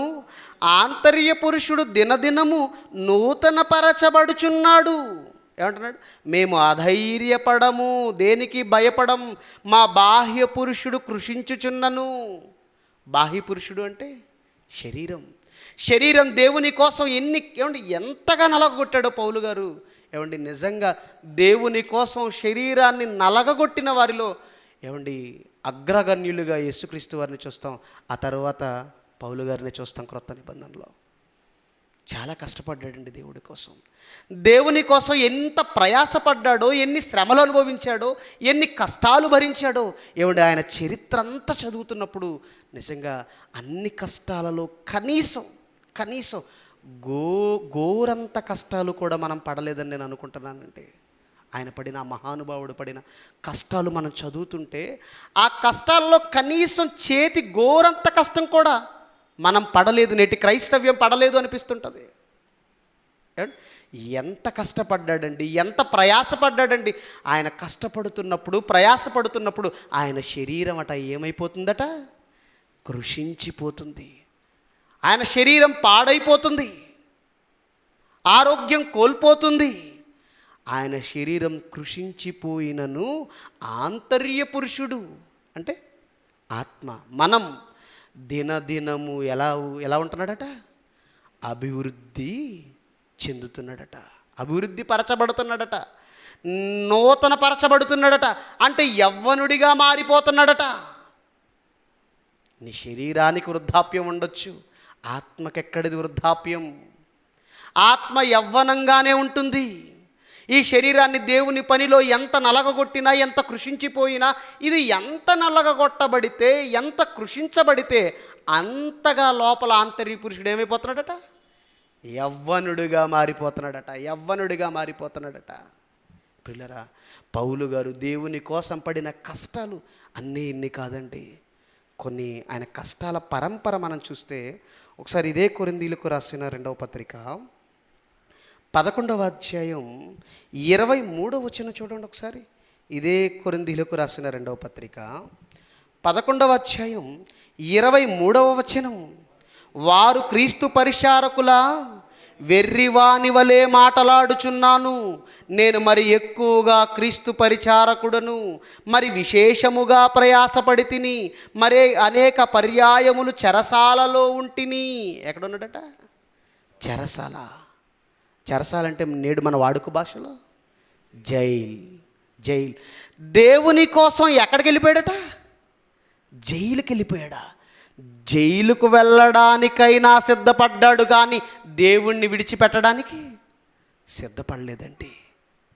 ఆంతర్య పురుషుడు దినదినము నూతన పరచబడుచున్నాడు. ఏమంటున్నాడు? మేము అధైర్యపడము, దేనికి భయపడం, మా బాహ్య పురుషుడు కృషించుచున్నను. బాహ్య పురుషుడు అంటే శరీరం దేవుని కోసం ఎంతగా నలగొట్టాడో పౌలు గారు. నిజంగా దేవుని కోసం శరీరాన్ని నలగగొట్టిన వారిలో అగ్రగణ్యులుగా యేసుక్రీస్తు వారిని చూస్తాం. ఆ తర్వాత పౌలు గారిని చూస్తాం. క్రొత్త నిబంధనలో చాలా కష్టపడ్డాడండి దేవుడి కోసం. దేవుని కోసం ఎంత ప్రయాసపడ్డాడో, ఎన్ని శ్రమలు అనుభవించాడో, ఎన్ని కష్టాలు భరించాడో. ఆయన చరిత్ర అంతా చదువుతున్నప్పుడు నిజంగా అన్ని కష్టాలలో కనీసం ఘోరంత కష్టాలు కూడా మనం పడలేదని నేను అనుకుంటున్నానంటే, ఆయన పడిన, ఆ మహానుభావుడు పడిన కష్టాలు మనం చదువుతుంటే, ఆ కష్టాల్లో కనీసం చేతి ఘోరంత కష్టం కూడా మనం పడలేదు, నేటి క్రైస్తవ్యం పడలేదు అనిపిస్తుంటుంది. ఎంత కష్టపడ్డాడండి, ఎంత ప్రయాసపడ్డాడండి. ఆయన కష్టపడుతున్నప్పుడు, ప్రయాసపడుతున్నప్పుడు ఆయన శరీరం ఏమైపోతుందట? కృషించిపోతుంది. ఆయన శరీరం పాడైపోతుంది, ఆరోగ్యం కోల్పోతుంది. ఆయన శరీరం కృషించిపోయినను ఆంతర్య పురుషుడు అంటే ఆత్మ, మనం దినదినము ఎలా ఉంటున్నాడట? అభివృద్ధి చెందుతున్నాడట, అభివృద్ధి పరచబడుతున్నాడట, నూతన పరచబడుతున్నాడట. అంటే యవ్వనుడిగా మారిపోతున్నాడట. నీ శరీరానికి వృద్ధాప్యం ఉండొచ్చు, ఆత్మకెక్కడిది వృద్ధాప్యం? ఆత్మ యవ్వనంగానే ఉంటుంది. ఈ శరీరాన్ని దేవుని పనిలో ఎంత నలగగొట్టినా, ఎంత కృషించిపోయినా, ఇది ఎంత నలగగొట్టబడితే, ఎంత కృషించబడితే అంతగా లోపల ఆంతర్య పురుషుడు ఏమైపోతున్నాడట? యవ్వనుడిగా మారిపోతున్నాడట. పిల్లరా, పౌలు గారు దేవుని కోసం పడిన కష్టాలు ఇన్ని కాదండి. కొన్ని ఆయన కష్టాల పరంపర మనం చూస్తే, ఒకసారి ఇదే కొరింథీయులకు రాసిన రెండవ పత్రిక 11వ అధ్యాయం 23వ వచనం చూడండి ఒకసారి. ఇదే కొరింథీయులకు రాసిన రెండవ పత్రిక 11వ అధ్యాయం 23వ వచనం. వారు క్రీస్తు పరిచారకుల వెర్రివాని వలె మాటలాడుచున్నాను. నేను మరి ఎక్కువగా క్రీస్తు పరిచారకుడను, మరి విశేషముగా ప్రయాసపడి తిని, మరే అనేక పర్యాయములు చెరసాలలో ఉంటిని. ఎక్కడున్నాడట? చెరసాల. చెరసాల అంటే నేడు మన వాడుక భాషలో జైల్. జైల్. దేవుని కోసం ఎక్కడికి వెళ్ళిపోయాడట? జైలుకి వెళ్ళిపోయాడా? జైలుకు వెళ్ళడానికైనా సిద్ధపడ్డాడు, కానీ దేవుణ్ణి విడిచిపెట్టడానికి సిద్ధపడలేదండి.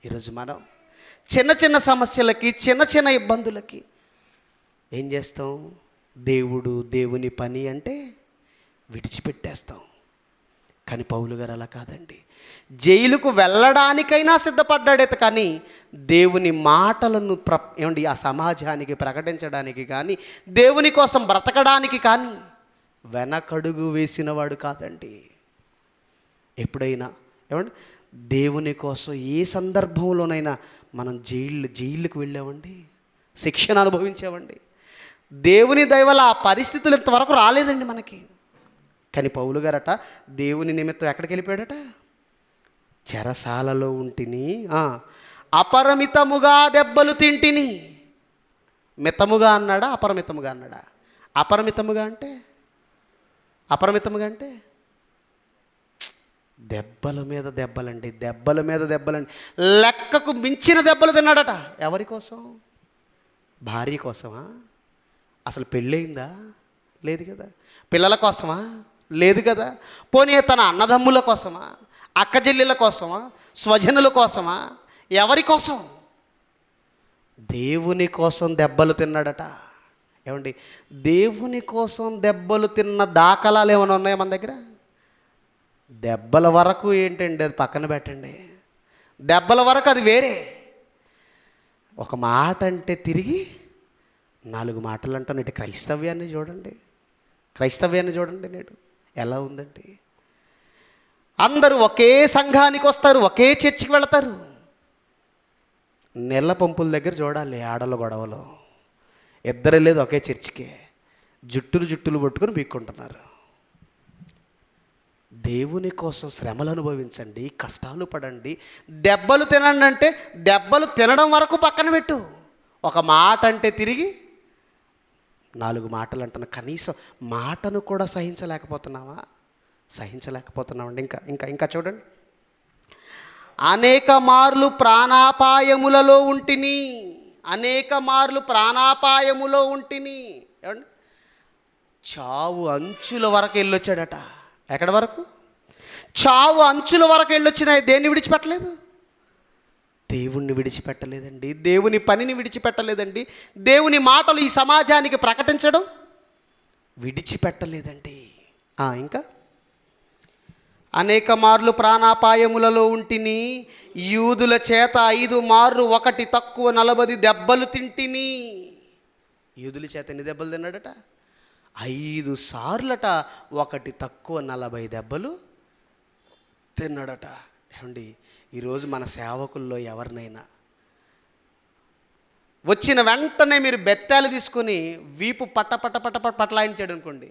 ఈరోజు మనం చిన్న చిన్న సమస్యలకి, చిన్న చిన్న ఇబ్బందులకి ఏం చేస్తాం? దేవుని పని అంటే విడిచిపెట్టేస్తాం. కానీ పౌలు గారు అలా కాదండి. జైలుకు వెళ్ళడానికైనా సిద్ధపడ్డాడైతే, కానీ దేవుని మాటలను ఏమండి ఆ సమాజానికి ప్రకటించడానికి కానీ, దేవుని కోసం బ్రతకడానికి కానీ వెనకడుగు వేసినవాడు కాదండి. ఎప్పుడైనా ఏమండి దేవుని కోసం ఏ సందర్భంలోనైనా మనం జైళ్ళకు వెళ్ళామండి, శిక్షణ అనుభవించామండి. దేవుని దయ వల్ల ఆ పరిస్థితులు ఇంతవరకు రాలేదండి మనకి. కానీ పౌలు గారట దేవుని నిమిత్తం ఎక్కడికి వెళ్ళిపోయాడట? చెరసాలలో ఉంటిని, అపరిమితముగా దెబ్బలు తింటిని. మితముగా అన్నాడా? అపరిమితముగా అన్నాడా? అపరిమితముగా అంటే దెబ్బల మీద దెబ్బలండి, దెబ్బల మీద దెబ్బలండి. లెక్కకు మించిన దెబ్బలు తిన్నాడట. ఎవరి కోసం? భార్య కోసమా? అసలు పెళ్ళయిందా? లేదు కదా. పిల్లల కోసమా? లేదు కదా. పోనీ తన అన్నదమ్ముల కోసమా? అక్కచెల్లెళ్ళ కోసమా? స్వజనుల కోసమా? ఎవరి కోసం? దేవుని కోసం దెబ్బలు తిన్నాడట. ఏమండి దేవుని కోసం దెబ్బలు తిన్న దాఖలాలు ఏమైనా ఉన్నాయా మన దగ్గర? దెబ్బల వరకు ఏంటండి, అది పక్కన పెట్టండి. దెబ్బల వరకు అది వేరే. ఒక మాట అంటే తిరిగి 4 మాటలు అంటాను. ఇటు క్రైస్తవ్యాన్ని చూడండి నేడు ఎలా ఉందండి. అందరూ ఒకే సంఘానికి వస్తారు, ఒకే చర్చికి వెళతారు. నెల పంపుల దగ్గర చూడాలి ఆడల గొడవలు. ఇద్దరు లేదు ఒకే చర్చికే, జుట్టులు పట్టుకొని పీక్కుంటున్నారు. దేవుని కోసం శ్రమలు అనుభవించండి, కష్టాలు పడండి, దెబ్బలు తినండి. అంటే దెబ్బలు తినడం వరకు పక్కన పెట్టు. ఒక మాట అంటే తిరిగి 4 మాటలు అంటున్నా. కనీసం మాటను కూడా సహించలేకపోతున్నామండి. ఇంకా చూడండి. అనేక మార్లు ప్రాణాపాయములలో ఉంటిని. ఏమండి చావు అంచుల వరకు వెళ్ళొచ్చాడట. ఎక్కడి వరకు? చావు అంచుల వరకు వెళ్ళొచ్చినాయి. దేన్ని విడిచిపెట్టలేదు? దేవుణ్ణి విడిచిపెట్టలేదండి. దేవుని పనిని విడిచిపెట్టలేదండి. దేవుని మాటలు ఈ సమాజానికి ప్రకటించడం విడిచిపెట్టలేదండి. ఇంకా అనేక మార్లు ప్రాణాపాయములలో ఉంటిని. యూదుల చేత 5 మార్లు ఒకటి తక్కువ 40 దెబ్బలు తింటిని. యూదుల చేత ఎన్ని దెబ్బలు తిన్నాడట? 5 సార్లట. ఒకటి తక్కువ 40 దెబ్బలు తిన్నాడట. ఏమండి ఈరోజు మన సేవకుల్లో ఎవరినైనా వచ్చిన వెంటనే మీరు బెత్తాలు తీసుకొని వీపు పట్టలాయించాడు అనుకోండి,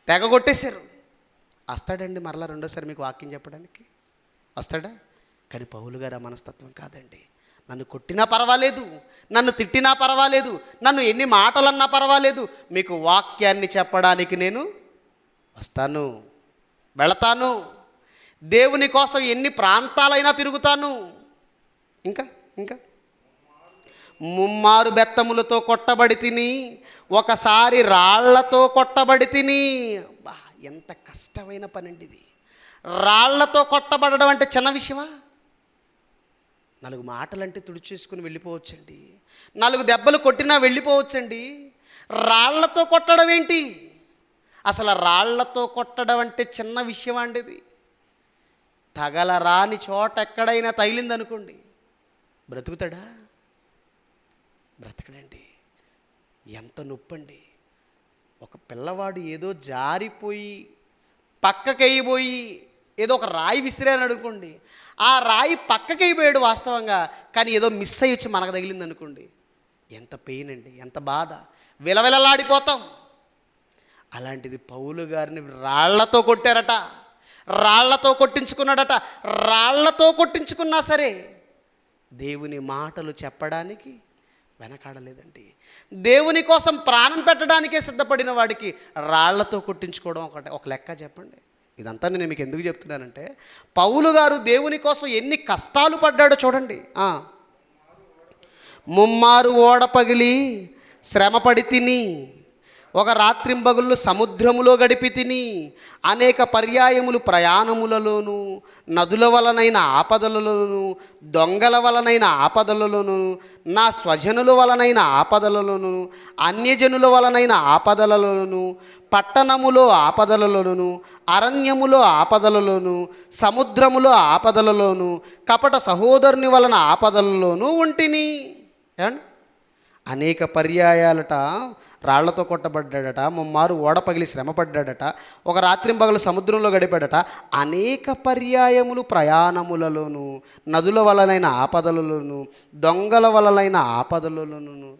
తెగ కొట్టేశారు. వస్తాడండి మరలా రెండోసారి మీకు వాక్యం చెప్పడానికి? వస్తాడా? కానీ పౌలు గారు ఆ మనస్తత్వం కాదండి. నన్ను కొట్టినా పర్వాలేదు, నన్ను తిట్టినా పర్వాలేదు, నన్ను ఎన్ని మాటలన్నా పర్వాలేదు, మీకు వాక్యాన్ని చెప్పడానికి నేను వస్తాను, వెళతాను. దేవుని కోసం ఎన్ని ప్రాంతాలైనా తిరుగుతాను. ఇంకా 3 బెత్తములతో కొట్టబడి తిని, ఒకసారి రాళ్లతో కొట్టబడి తిని. ఎంత కష్టమైన పని అండి ఇది. రాళ్లతో కొట్టబడడం అంటే చిన్న విషయమా? 4 మాటలంటే తుడిచేసుకుని వెళ్ళిపోవచ్చండి. 4 దెబ్బలు కొట్టినా వెళ్ళిపోవచ్చండి. రాళ్లతో కొట్టడం ఏంటి? అసలు రాళ్లతో కొట్టడం అంటే చిన్న విషయం అండి ఇది. తగలరాని చోట ఎక్కడైనా తగిలిందనుకోండి, బ్రతుకుతాడా? బ్రతకడండి. ఎంత నొప్పండి. ఒక పిల్లవాడు ఏదో జారిపోయి పక్కకెయ్యిపోయి ఏదో ఒక రాయి విసిరాను అనుకోండి, ఆ రాయి పక్కకెయ్యిపోయాడు వాస్తవంగా, కానీ ఏదో మిస్ అయ్యి వచ్చి మనకు తగిలింది అనుకోండి, ఎంత పెయిన్ అండి, ఎంత బాధ. విలవిలలాడిపోతాం. అలాంటిది పౌలు గారిని రాళ్లతో కొట్టారట, రాళ్లతో కొట్టించుకున్నాడట. రాళ్లతో కొట్టించుకున్నా సరే దేవుని మాటలు చెప్పడానికి వెనకాడలేదండి. దేవుని కోసం ప్రాణం పెట్టడానికే సిద్ధపడిన వాడికి రాళ్లతో కొట్టించుకోవడం ఒక లెక్క చెప్పండి. ఇదంతా నేను మీకు ఎందుకు చెప్తున్నానంటే, పౌలు గారు దేవుని కోసం ఎన్ని కష్టాలు పడ్డాడో చూడండి. ముమ్మారు ఓడ పగిలి శ్రమపడి తిని, ఒక రాత్రింబగుళ్ళు సముద్రములో గడిపి తిని, అనేక పర్యాయములు ప్రయాణములలోను, నదుల వలనైన ఆపదలలోను, దొంగల వలనైన ఆపదలలోను, నా స్వజనుల వలనైన ఆపదలలోను, అన్యజనుల వలనైన ఆపదలలోను, పట్టణములో ఆపదలలోను, అరణ్యములో ఆపదలలోను, సముద్రములో ఆపదలలోను, కపట సహోదరుని వలన ఆపదలలోనూ ఉంటిని. ఏమండి, అనేక పర్యాయాలట రాళ్లతో కొట్టబడ్డాడట, ముమ్మారు ఓడ పగిలి శ్రమపడ్డాడట, ఒక రాత్రింబగలు సముద్రంలో గడిపాడట, అనేక పర్యాయములు ప్రయాణములలోను, నదుల వలనైన ఆపదలలోను, దొంగల వలనైన ఆపదలలోను.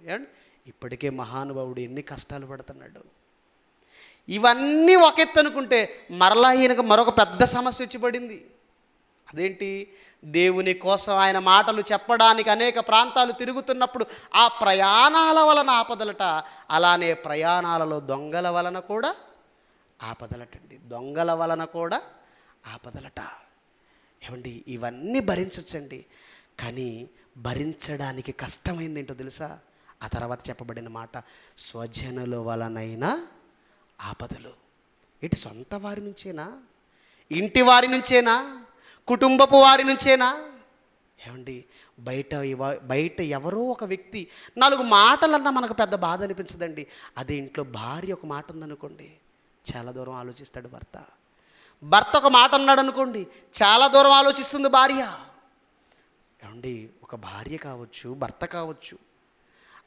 ఇప్పటికే మహానుభావుడు ఎన్ని కష్టాలు పడుతున్నాడు. ఇవన్నీ ఒక ఎత్తు అనుకుంటే మరలా ఈయనకు మరొక పెద్ద సమస్య వచ్చి పడింది. అదేంటి? దేవుని కోసం ఆయన మాటలు చెప్పడానికి అనేక ప్రాంతాలు తిరుగుతున్నప్పుడు ఆ ప్రయాణాల వలన ఆపదలట, అలానే ప్రయాణాలలో దొంగల వలన కూడా ఆపదలటండి. దొంగల వలన కూడా ఆపదలట. ఏమండి, ఇవన్నీ భరించవచ్చండి, కానీ భరించడానికి కష్టమైంది ఏంటో తెలుసా? ఆ తర్వాత చెప్పబడిన మాట, స్వజనుల వలనైనా ఆపదలు. ఇటు సొంత వారి నుంచేనా? ఇంటి వారి నుంచేనా? కుటుంబపు వారి నుంచేనా? ఏమండి, బయట ఎవరో ఒక వ్యక్తి 4 మాటలన్నా మనకు పెద్ద బాధ అనిపించదండి. అదే ఇంట్లో భార్య ఒక మాట ఉందనుకోండి, చాలా దూరం ఆలోచిస్తాడు భర్త. భర్త ఒక మాట అన్నాడు అనుకోండి, చాలా దూరం ఆలోచిస్తుంది భార్య. ఏమండి, ఒక భార్య కావచ్చు, భర్త కావచ్చు,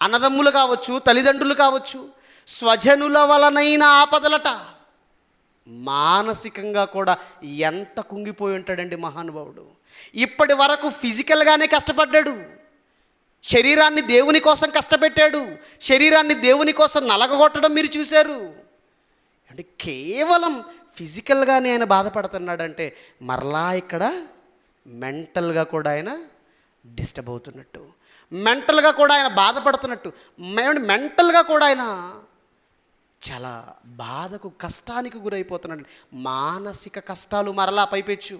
అన్నదమ్ములు కావచ్చు, తల్లిదండ్రులు కావచ్చు, స్వజనుల వలనైన ఆపదలట. మానసికంగా కూడా ఎంత కుంగిపోయి ఉంటాడండి మహానుభావుడు. ఇప్పటి వరకు ఫిజికల్గానే కష్టపడ్డాడు, శరీరాన్ని దేవుని కోసం కష్టపెట్టాడు, శరీరాన్ని దేవుని కోసం నలగగొట్టడం మీరు చూశారు. అంటే కేవలం ఫిజికల్గానే ఆయన బాధపడుతున్నాడంటే మరలా ఇక్కడ మెంటల్గా కూడా ఆయన డిస్టర్బ్ అవుతున్నట్టు, మెంటల్గా కూడా ఆయన బాధపడుతున్నట్టు, మెంటల్గా కూడా ఆయన చాలా బాధకు, కష్టానికి గురైపోతున్నాడు. మానసిక కష్టాలు మరలా పైపెచ్చు.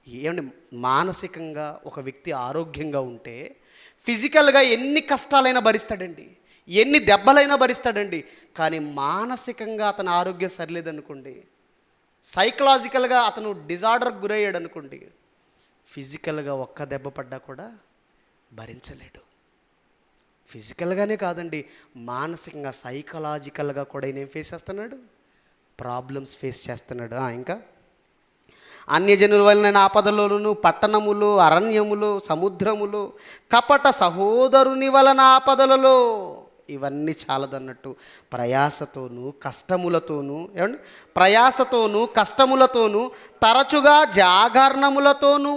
ఏమండి, మానసికంగా ఒక వ్యక్తి ఆరోగ్యంగా ఉంటే ఫిజికల్గా ఎన్ని కష్టాలైనా భరిస్తాడండి, ఎన్ని దెబ్బలైనా భరిస్తాడండి. కానీ మానసికంగా అతని ఆరోగ్యం సరిలేదనుకోండి, సైకలాజికల్గా అతను డిజార్డర్కి గురయ్యాడు అనుకోండి, ఫిజికల్గా ఒక్క దెబ్బ పడ్డా కూడా భరించలేడు. ఫిజికల్గానే కాదండి, మానసికంగా, సైకలాజికల్గా కూడా ఆయన ఏం ఫేస్ చేస్తున్నాడు? ప్రాబ్లమ్స్ ఫేస్ చేస్తున్నాడు. ఇంకా అన్యజనుల వలన ఆపదలోను, పట్టణములు, అరణ్యములు, సముద్రములు, కపట సహోదరుని వలన ఆపదలలో. ఇవన్నీ చాలదన్నట్టు ప్రయాసతోనూ కష్టములతోనూ, ఏమండి, ప్రయాసతోనూ కష్టములతోనూ, తరచుగా జాగరణములతోనూ.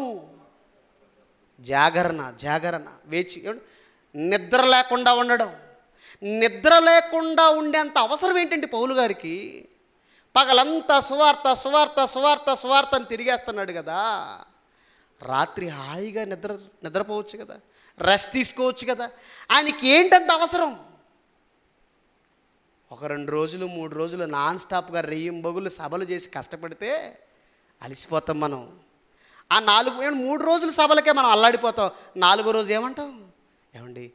జాగరణ వేచి, ఏమండి, నిద్ర లేకుండా ఉండడం. నిద్ర లేకుండా ఉండేంత అవసరం ఏంటండి పౌలు గారికి? పగలంతా సువార్త అని తిరిగేస్తున్నాడు కదా, రాత్రి హాయిగా నిద్రపోవచ్చు కదా, రెస్ట్ తీసుకోవచ్చు కదా. ఆయనకి ఏంటంత అవసరం? ఒక 2 రోజులు 3 రోజులు నాన్ స్టాప్గా రెయ్యింబగులు సభలు చేసి కష్టపడితే అలసిపోతాం మనం. ఆ 3 రోజుల సభలకే మనం అల్లాడిపోతాం. 4వ రోజు ఏమంటాం? ఏమండి,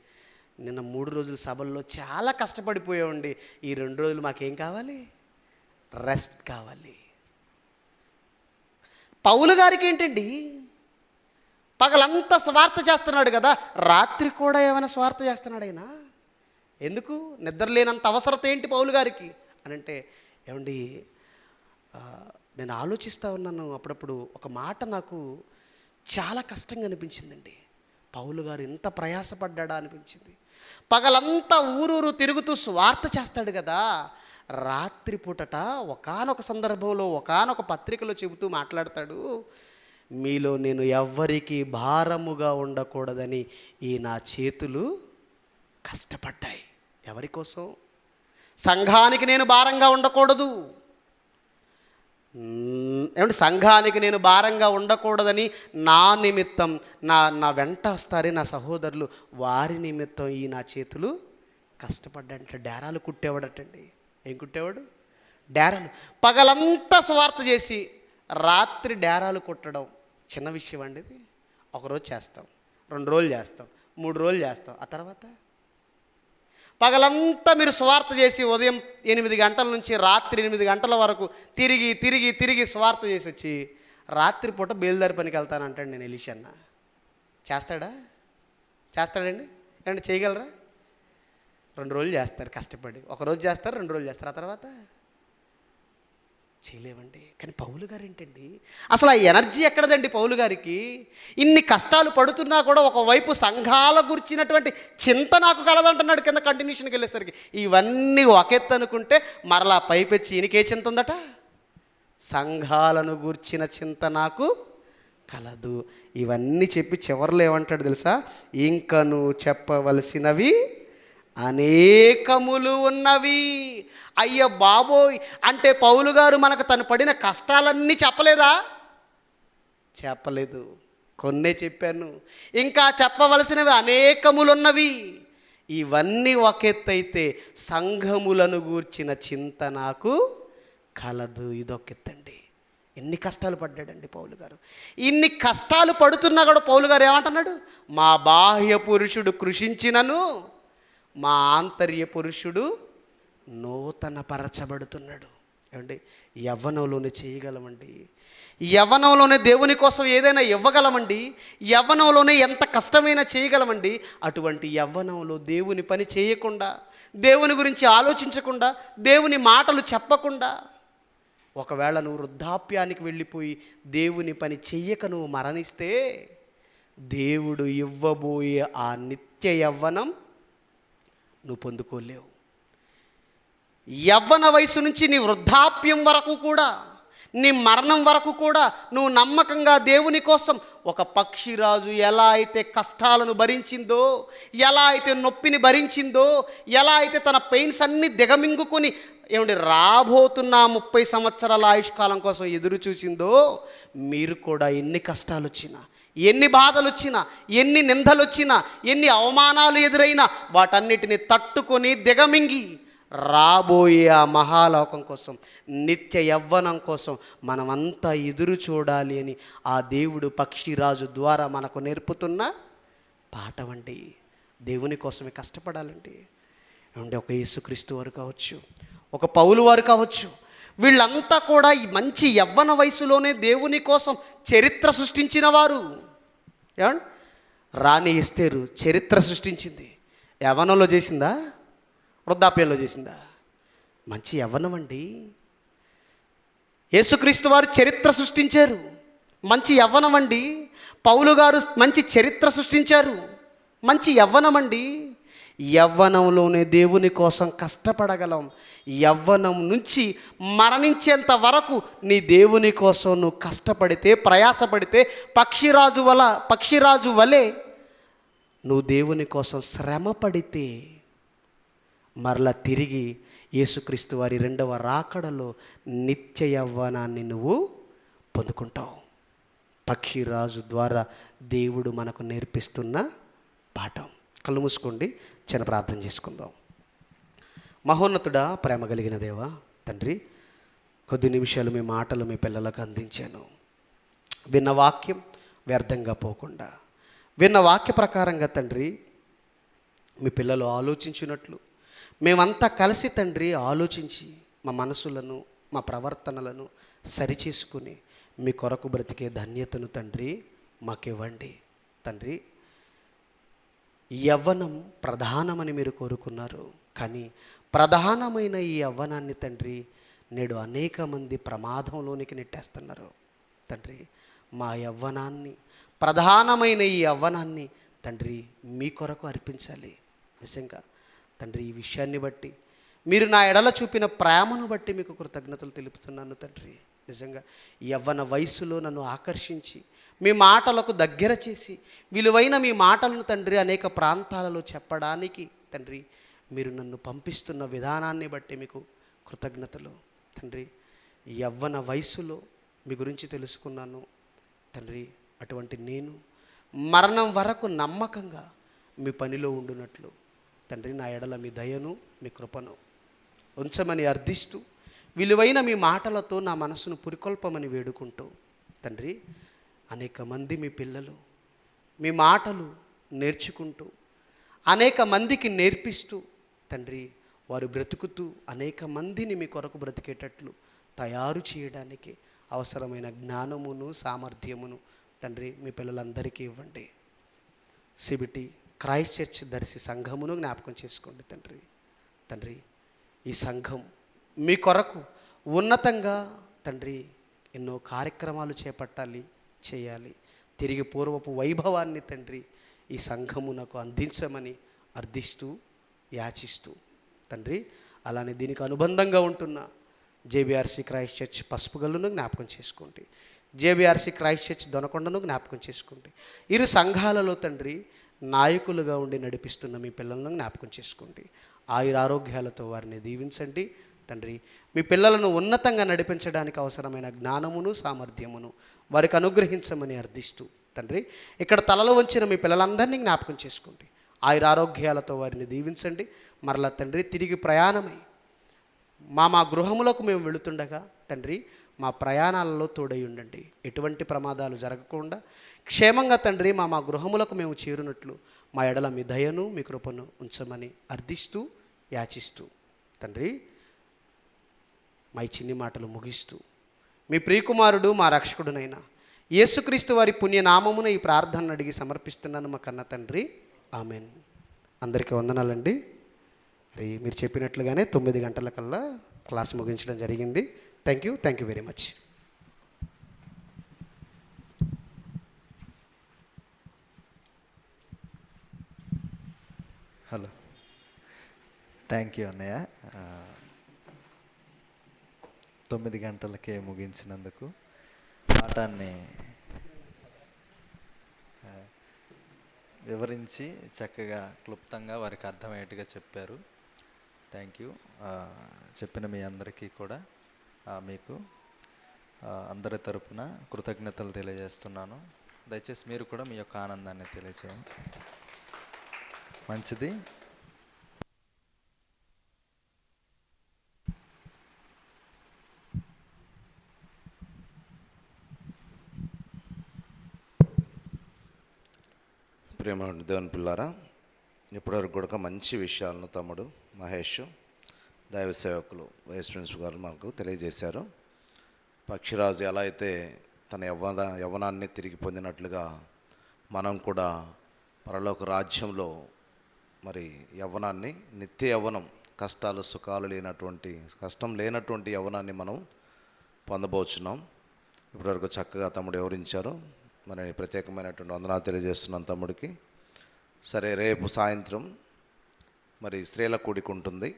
నిన్న 3 రోజుల సభల్లో చాలా కష్టపడిపోయామండి, ఈ 2 రోజులు మాకేం కావాలి? రెస్ట్ కావాలి. పౌలు గారికి ఏంటండి, పగలంతా స్వార్థ చేస్తున్నాడు కదా, రాత్రి కూడా ఏమైనా స్వార్థ చేస్తున్నాడు ఆయన? ఎందుకు? నిద్ర లేనంత అవసరత ఏంటి పౌలు గారికి అని అంటే, ఏమండి, నేను ఆలోచిస్తూ ఉన్నాను అప్పుడప్పుడు, ఒక మాట నాకు చాలా కష్టంగా అనిపించిందండి. పౌలు గారు ఇంత ప్రయాసపడ్డా అనిపించింది. పగలంతా ఊరూరు తిరుగుతూ స్వార్థ చేస్తాడు కదా, రాత్రిపూటట ఒకానొక సందర్భంలో ఒకానొక పత్రికలో చెబుతూ మాట్లాడతాడు, మీలో నేను ఎవ్వరికి భారముగా ఉండకూడదని ఈ నా చేతులు కష్టపడ్డాయి. ఎవరి కోసం? సంఘానికి నేను భారంగా ఉండకూడదు. ఏమంటే సంఘానికి నేను భారంగా ఉండకూడదని నా నిమిత్తం నా వెంట వస్తారే నా సహోదరులు, వారి నిమిత్తం ఈ నా చేతులు కష్టపడ్డంటే. డేరాలు కుట్టేవాడటండి. ఏం కుట్టేవాడు? డేరాలు. పగలంతా సువార్త చేసి రాత్రి డేరాలు కుట్టడం చిన్న విషయం అండి ఇది. ఒకరోజు చేస్తాం, 2 రోజులు చేస్తాం, 3 రోజులు చేస్తాం. ఆ తర్వాత పగలంతా మీరు సువార్త చేసి ఉదయం 8 గంటల నుంచి రాత్రి 8 గంటల వరకు తిరిగి తిరిగి తిరిగి సువార్త చేసి వచ్చి రాత్రిపూట బేల్దారి పనికి వెళ్తానంటాడు. నేను ఎలీషన్న చేస్తాడండి? ఏమంటే చేయగలరా? 2 రోజులు చేస్తారు కష్టపడి, 1 రోజు చేస్తారు, 2 రోజులు చేస్తారు. ఆ తర్వాత చేయలేవండి. కానీ పౌలు గారు ఏంటండి, అసలు ఆ ఎనర్జీ ఎక్కడదండి పౌలు గారికి? ఇన్ని కష్టాలు పడుతున్నా కూడా ఒకవైపు సంఘాల గురించినటువంటి చింత నాకు కలదంటున్నాడు. కింద కంటిన్యూషన్కి వెళ్ళేసరికి ఇవన్నీ ఒకెత్తు అనుకుంటే మరలా పైపెచ్చి ఈయనకే చింత ఉందట. సంఘాలను గూర్చిన చింత నాకు కలదు. ఇవన్నీ చెప్పి చివరిలో ఏమంటాడు తెలుసా? ఇంకను చెప్పవలసినవి అనేకములు ఉన్నవి. అయ్య బాబోయ్, అంటే పౌలు గారు మనకు తను పడిన కష్టాలన్నీ చెప్పలేదా? చెప్పలేదు, కొన్నే చెప్పాను. ఇంకా చెప్పవలసినవి అనేకములున్నవి. ఇవన్నీ ఒకెత్తైతే సంఘములను గూర్చిన చింత నాకు కలదు. ఇదొకెత్తండి. ఎన్ని కష్టాలు పడ్డాడండి పౌలు గారు. ఇన్ని కష్టాలు పడుతున్నా కూడా పౌలు గారు ఏమంటున్నాడు? మా బాహ్య పురుషుడు కృషించినను మా ఆంతర్య పురుషుడు నూతన పరచబడుతున్నాడు. ఏమండి, యవ్వనంలోనే చేయగలమండి. యవ్వనంలోనే దేవుని కోసం ఏదైనా ఇవ్వగలమండి. యవ్వనంలోనే ఎంత కష్టమైనా చేయగలమండి. అటువంటి యవ్వనంలో దేవుని పని చేయకుండా, దేవుని గురించి ఆలోచించకుండా, దేవుని మాటలు చెప్పకుండా, ఒకవేళ నువ్వు వృద్ధాప్యానికి వెళ్ళిపోయి దేవుని పని చెయ్యక నువ్వు మరణిస్తే దేవుడు ఇవ్వబోయే ఆ నిత్య యవ్వనం నువ్వు పొందుకోలేవు. యవ్వన వయసు నుంచి నీ వృద్ధాప్యం వరకు కూడా, నీ మరణం వరకు కూడా నువ్వు నమ్మకంగా దేవుని కోసం, ఒక పక్షిరాజు ఎలా అయితే కష్టాలను భరించిందో, ఎలా అయితే నొప్పిని భరించిందో, ఎలా అయితే తన పెయిన్స్ అన్నీ దిగమింగుకొని రాబోతున్న 30 సంవత్సరాల ఆయుష్కాలం కోసం ఎదురు చూసిందో, మీరు కూడా ఎన్ని కష్టాలు వచ్చినా, ఎన్ని బాధలు వచ్చినా, ఎన్ని నిందలు వచ్చినా, ఎన్ని అవమానాలు ఎదురైనా వాటన్నిటిని తట్టుకొని దిగమింగి రాబోయే ఆ మహాలోకం కోసం, నిత్య యవ్వనం కోసం మనమంతా ఎదురు చూడాలి అని ఆ దేవుడు పక్షిరాజు ద్వారా మనకు నేర్పుతున్న పాఠమండి. దేవుని కోసమే కష్టపడాలండి. ఏమంటే ఒక యేసుక్రీస్తు వారు కావచ్చు, ఒక పౌలు వారు కావచ్చు, వీళ్ళంతా కూడా ఈ మంచి యవ్వన వయసులోనే దేవుని కోసం చరిత్ర సృష్టించిన వారు. ఏమండి, రాణి ఎస్తేరు చరిత్ర సృష్టించింది. యవ్వనంలో చేసిందా? వృద్ధాప్యంలో చేసిందా? మంచి యవ్వనం అండి. యేసుక్రీస్తు వారు చరిత్ర సృష్టించారు, మంచి యవ్వనం అండి. పౌలు గారు మంచి చరిత్ర సృష్టించారు, మంచి యవ్వనం అండి. యవ్వనంలోనే దేవుని కోసం కష్టపడగలం. యవ్వనం నుంచి మరణించేంత వరకు నీ దేవుని కోసం నువ్వు కష్టపడితే, ప్రయాసపడితే, పక్షిరాజు వలె నువ్వు దేవుని కోసం శ్రమ పడితే మరలా తిరిగి యేసుక్రీస్తు వారి 2వ రాకడలో నిత్య యవ్వనాన్ని నువ్వు పొందుకుంటావు. పక్షిరాజు ద్వారా దేవుడు మనకు నేర్పిస్తున్న పాఠం. కళ్ళు మూసుకోండి, చిన్న ప్రార్థన చేసుకుందాం. మహోన్నతుడా, ప్రేమ కలిగిన దేవా, తండ్రి, కొద్ది నిమిషాలు మీ మాటలు మీ పిల్లలకు అందించాను. విన్న వాక్యం వ్యర్థంగా పోకుండా, విన్న వాక్య ప్రకారంగా తండ్రి మీ పిల్లలు ఆలోచించినట్లు మేమంతా కలిసి తండ్రి ఆలోచించి మా మనసులను, మా ప్రవర్తనలను సరిచేసుకుని మీ కొరకు బ్రతికే ధన్యతను తండ్రి మాకివ్వండి. తండ్రి, యవ్వనం ప్రధానమని మీరు కోరుకున్నారు, కానీ ప్రధానమైన ఈ యవ్వనాన్ని తండ్రి నేడు అనేక మంది ప్రమాదంలోనికి నెట్టేస్తున్నారు. తండ్రి, మా యవ్వనాన్ని, ప్రధానమైన ఈ యవ్వనాన్ని తండ్రి మీ కొరకు అర్పించాలి. నిజంగా తండ్రి, ఈ విషయాన్ని బట్టి, మీరు నా ఎడల చూపిన ప్రేమను బట్టి మీకు కృతజ్ఞతలు తెలుపుతున్నాను తండ్రి. నిజంగా యవ్వన వయసులో నన్ను ఆకర్షించి మీ మాటలకు దగ్గర చేసి విలువైన మీ మాటలను తండ్రి అనేక ప్రాంతాలలో చెప్పడానికి తండ్రి మీరు నన్ను పంపిస్తున్న విధానాన్ని బట్టి మీకు కృతజ్ఞతలు తండ్రి. యవ్వన వయసులో మీ గురించి తెలుసుకున్నాను తండ్రి. అటువంటి నేను మరణం వరకు నమ్మకంగా మీ పనిలో ఉండునట్లు తండ్రి నా ఎడల మీ దయను మీ కృపను ఉంచమని అర్థిస్తూ, విలువైన మీ మాటలతో నా మనసును పురికొల్పమని వేడుకుంటూ తండ్రి, అనేక మంది మీ పిల్లలు మీ మాటలు నేర్చుకుంటూ అనేక మందికి నేర్పిస్తూ తండ్రి, వారు బ్రతుకుతూ అనేక మందిని మీ కొరకు బ్రతికేటట్లు తయారు చేయడానికి అవసరమైన జ్ఞానమును సామర్థ్యమును తండ్రి మీ పిల్లలందరికీ ఇవ్వండి. సిబిటి క్రైస్ట్ చర్చ్ దర్శి సంఘమును జ్ఞాపకం చేసుకోండి తండ్రి. తండ్రి, ఈ సంఘం మీ కొరకు ఉన్నతంగా తండ్రి ఎన్నో కార్యక్రమాలు చేపట్టాలి, చేయాలి. తిరిగి పూర్వపు వైభవాన్ని తండ్రి ఈ సంఘమునకు అందించమని అర్థిస్తూ యాచిస్తూ తండ్రి, అలానే దీనికి అనుబంధంగా ఉంటున్న జేబీఆర్సీ క్రైస్ట్ చర్చ్ పసుపుగల్లును జ్ఞాపకం చేసుకోండి. జేబీఆర్సీ క్రైస్ట్ చర్చ్ దొనకొండను జ్ఞాపకం చేసుకోండి. ఇరు సంఘాలలో తండ్రి నాయకులుగా ఉండి నడిపిస్తున్న మీ పిల్లలను జ్ఞాపకం చేసుకోండి. ఆయురారోగ్యాలతో వారిని దీవించండి తండ్రి. మీ పిల్లలను ఉన్నతంగా నడిపించడానికి అవసరమైన జ్ఞానమును సామర్థ్యమును వారికి అనుగ్రహించమని అర్థిస్తూ తండ్రి, ఇక్కడ తలలో వంచిన మీ పిల్లలందరినీ జ్ఞాపకం చేసుకోండి. ఆయురారోగ్యాలతో వారిని దీవించండి. మరలా తండ్రి తిరిగి ప్రయాణమై మా గృహములకు మేము వెళుతుండగా తండ్రి మా ప్రయాణాలలో తోడై ఉండండి. ఎటువంటి ప్రమాదాలు జరగకుండా క్షేమంగా తండ్రి మా గృహములకు మేము చేరునట్లు మా ఎడల మీ దయను మీ కృపను ఉంచమని అర్థిస్తూ యాచిస్తూ తండ్రి, మా ఈ చిన్ని మాటలు ముగిస్తూ మీ ప్రియకుమారుడు మా రక్షకుడునైనా యేసుక్రీస్తు వారి పుణ్యనామమున ఈ ప్రార్థనను అడిగి సమర్పిస్తున్నాను మా కన్న తండ్రి. ఆమెన్. అందరికీ వందనాలండి. మరి మీరు చెప్పినట్లుగానే 9 గంటలకల్లా క్లాస్ ముగించడం జరిగింది. Thank you very much. Hello, thank you అన్నయ్య. 9 గంటలకే ముగించినందుకు పాఠాన్ని వివరించి చక్కగా క్లుప్తంగా వారికి అర్థమయ్యేట్టుగా చెప్పారు. Thank you. చెప్పిన మీ అందరికీ కూడా మీకు అందరి తరపున కృతజ్ఞతలు తెలియజేస్తున్నాను. దయచేసి మీరు కూడా మీ యొక్క ఆనందాన్ని తెలియజేయండి. మంచిది. ప్రేమ దేవుని పిల్లారా, ఇప్పటివరకు కూడా మంచి విషయాలను తమ్ముడు మహేష్, దైవ సేవకులు వైస్ ప్రిన్సిపల్ గారు మనకు తెలియజేశారు. పక్షిరాజు ఎలా అయితే తన యవ్వనాన్ని తిరిగి పొందినట్లుగా మనం కూడా పరలోక రాజ్యంలో మరి యవ్వనాన్ని, నిత్య యవ్వనం, కష్టాలు సుఖాలు లేనటువంటి, కష్టం లేనటువంటి యవ్వనాన్ని మనం పొందబోచున్నాం. ఇప్పటివరకు చక్కగా తమ్ముడు వివరించారు. మరి ప్రత్యేకమైనటువంటి వందనాలు తెలియజేస్తున్నాను తమ్ముడికి. సరే, రేపు సాయంత్రం మరి స్త్రీల కూడిక ఉంటుంది.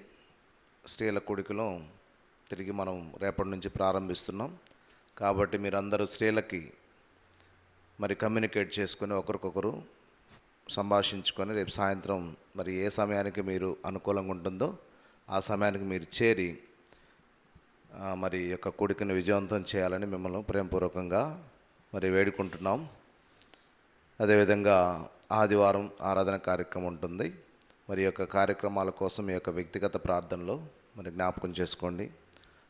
స్త్రీల కూడికలో తిరిగి మనం రేపటి నుంచి ప్రారంభిస్తున్నాం. కాబట్టి మీరందరూ స్త్రీలకి మరి కమ్యూనికేట్ చేసుకొని ఒకరికొకరు సంభాషించుకొని రేపు సాయంత్రం మరి ఏ సమయానికి మీరు అనుకూలంగా ఉంటుందో ఆ సమయానికి మీరు చేరి మరి యొక్క కూడికను విజయవంతం చేయాలని మిమ్మల్ని ప్రేమపూర్వకంగా మరి వేడుకుంటున్నాం. అదేవిధంగా ఆదివారం ఆరాధన కార్యక్రమం ఉంటుంది. మరి యొక్క కార్యక్రమాల కోసం మీ యొక్క వ్యక్తిగత ప్రార్థనలో మరి జ్ఞాపకం చేసుకోండి.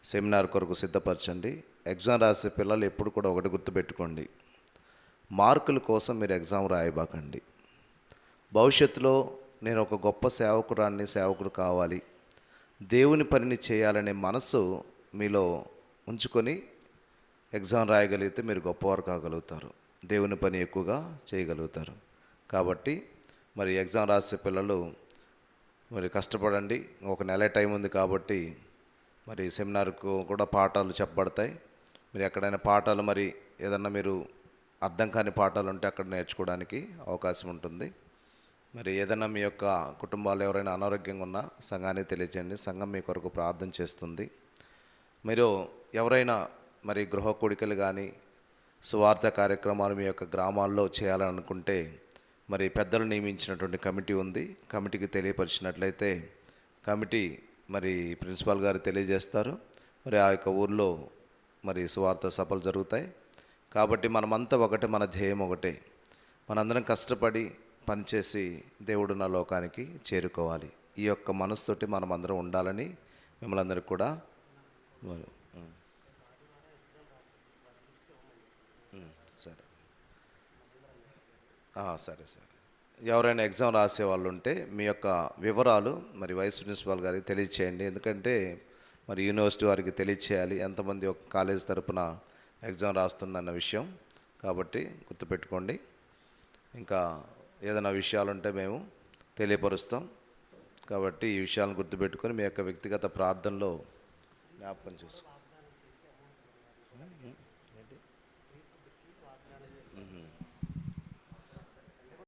సెమినార్ కొరకు సిద్ధపరచండి. ఎగ్జామ్ రాసే పిల్లలు ఎప్పుడు కూడా ఒకటి గుర్తుపెట్టుకోండి, మార్కుల కోసం మీరు ఎగ్జామ్ రాయబాకండి. భవిష్యత్తులో నేను ఒక గొప్ప సేవకుడు కావాలి, దేవుని పనిని చేయాలనే మనసు మీలో ఉంచుకొని ఎగ్జామ్ రాయగలిగితే మీరు గొప్పవారు కాగలుగుతారు, దేవుని పని ఎక్కువగా చేయగలుగుతారు. కాబట్టి మరి ఎగ్జామ్ రాసే పిల్లలు మరి కష్టపడండి. ఒక నెల టైం ఉంది కాబట్టి మరి సెమినార్కు కూడా పాఠాలు చెప్పబడతాయి. మీరు ఎక్కడైనా పాఠాలు మరి ఏదన్నా మీరు అర్థం కాని పాఠాలు ఉంటే అక్కడ నేర్చుకోవడానికి అవకాశం ఉంటుంది. మరి ఏదైనా మీ యొక్క కుటుంబాలు ఎవరైనా అనారోగ్యంగా ఉన్నా సంఘానికి తెలియజేయండి. సంఘం మీ కొరకు ప్రార్థన చేస్తుంది. మీరు ఎవరైనా మరి గృహ కూడికలు కానీ సువార్త కార్యక్రమాలు మీ యొక్క గ్రామాల్లో చేయాలనుకుంటే మరి పెద్దలు నియమించినటువంటి కమిటీ ఉంది. కమిటీకి తెలియపరిచినట్లయితే కమిటీ మరి ప్రిన్సిపాల్ గారు తెలియజేస్తారు. మరి ఆ యొక్క ఊర్లో మరి సువార్త సభలు జరుగుతాయి. కాబట్టి మనమంతా ఒకటే, మన ధ్యేయం ఒకటే. మనందరం కష్టపడి పనిచేసి దేవుడున్న లోకానికి చేరుకోవాలి. ఈ యొక్క మనసుతోటి మనం అందరం ఉండాలని మిమ్మల్ని అందరికీ కూడా సరే సరే సరే. ఎవరైనా ఎగ్జామ్ రాసే వాళ్ళు ఉంటే మీ యొక్క వివరాలు మరి వైస్ ప్రిన్సిపాల్ గారికి తెలియచేయండి. ఎందుకంటే మరి యూనివర్సిటీ వారికి తెలియచేయాలి ఎంతమంది ఒక కాలేజ్ తరపున ఎగ్జామ్ రాస్తుందన్న విషయం. కాబట్టి గుర్తుపెట్టుకోండి. ఇంకా ఏదైనా విషయాలు ఉంటే మేము తెలియపరుస్తాం. కాబట్టి ఈ విషయాలను గుర్తుపెట్టుకొని మీ యొక్క వ్యక్తిగత ప్రార్థనలో జ్ఞాపకం చేసుకోండి.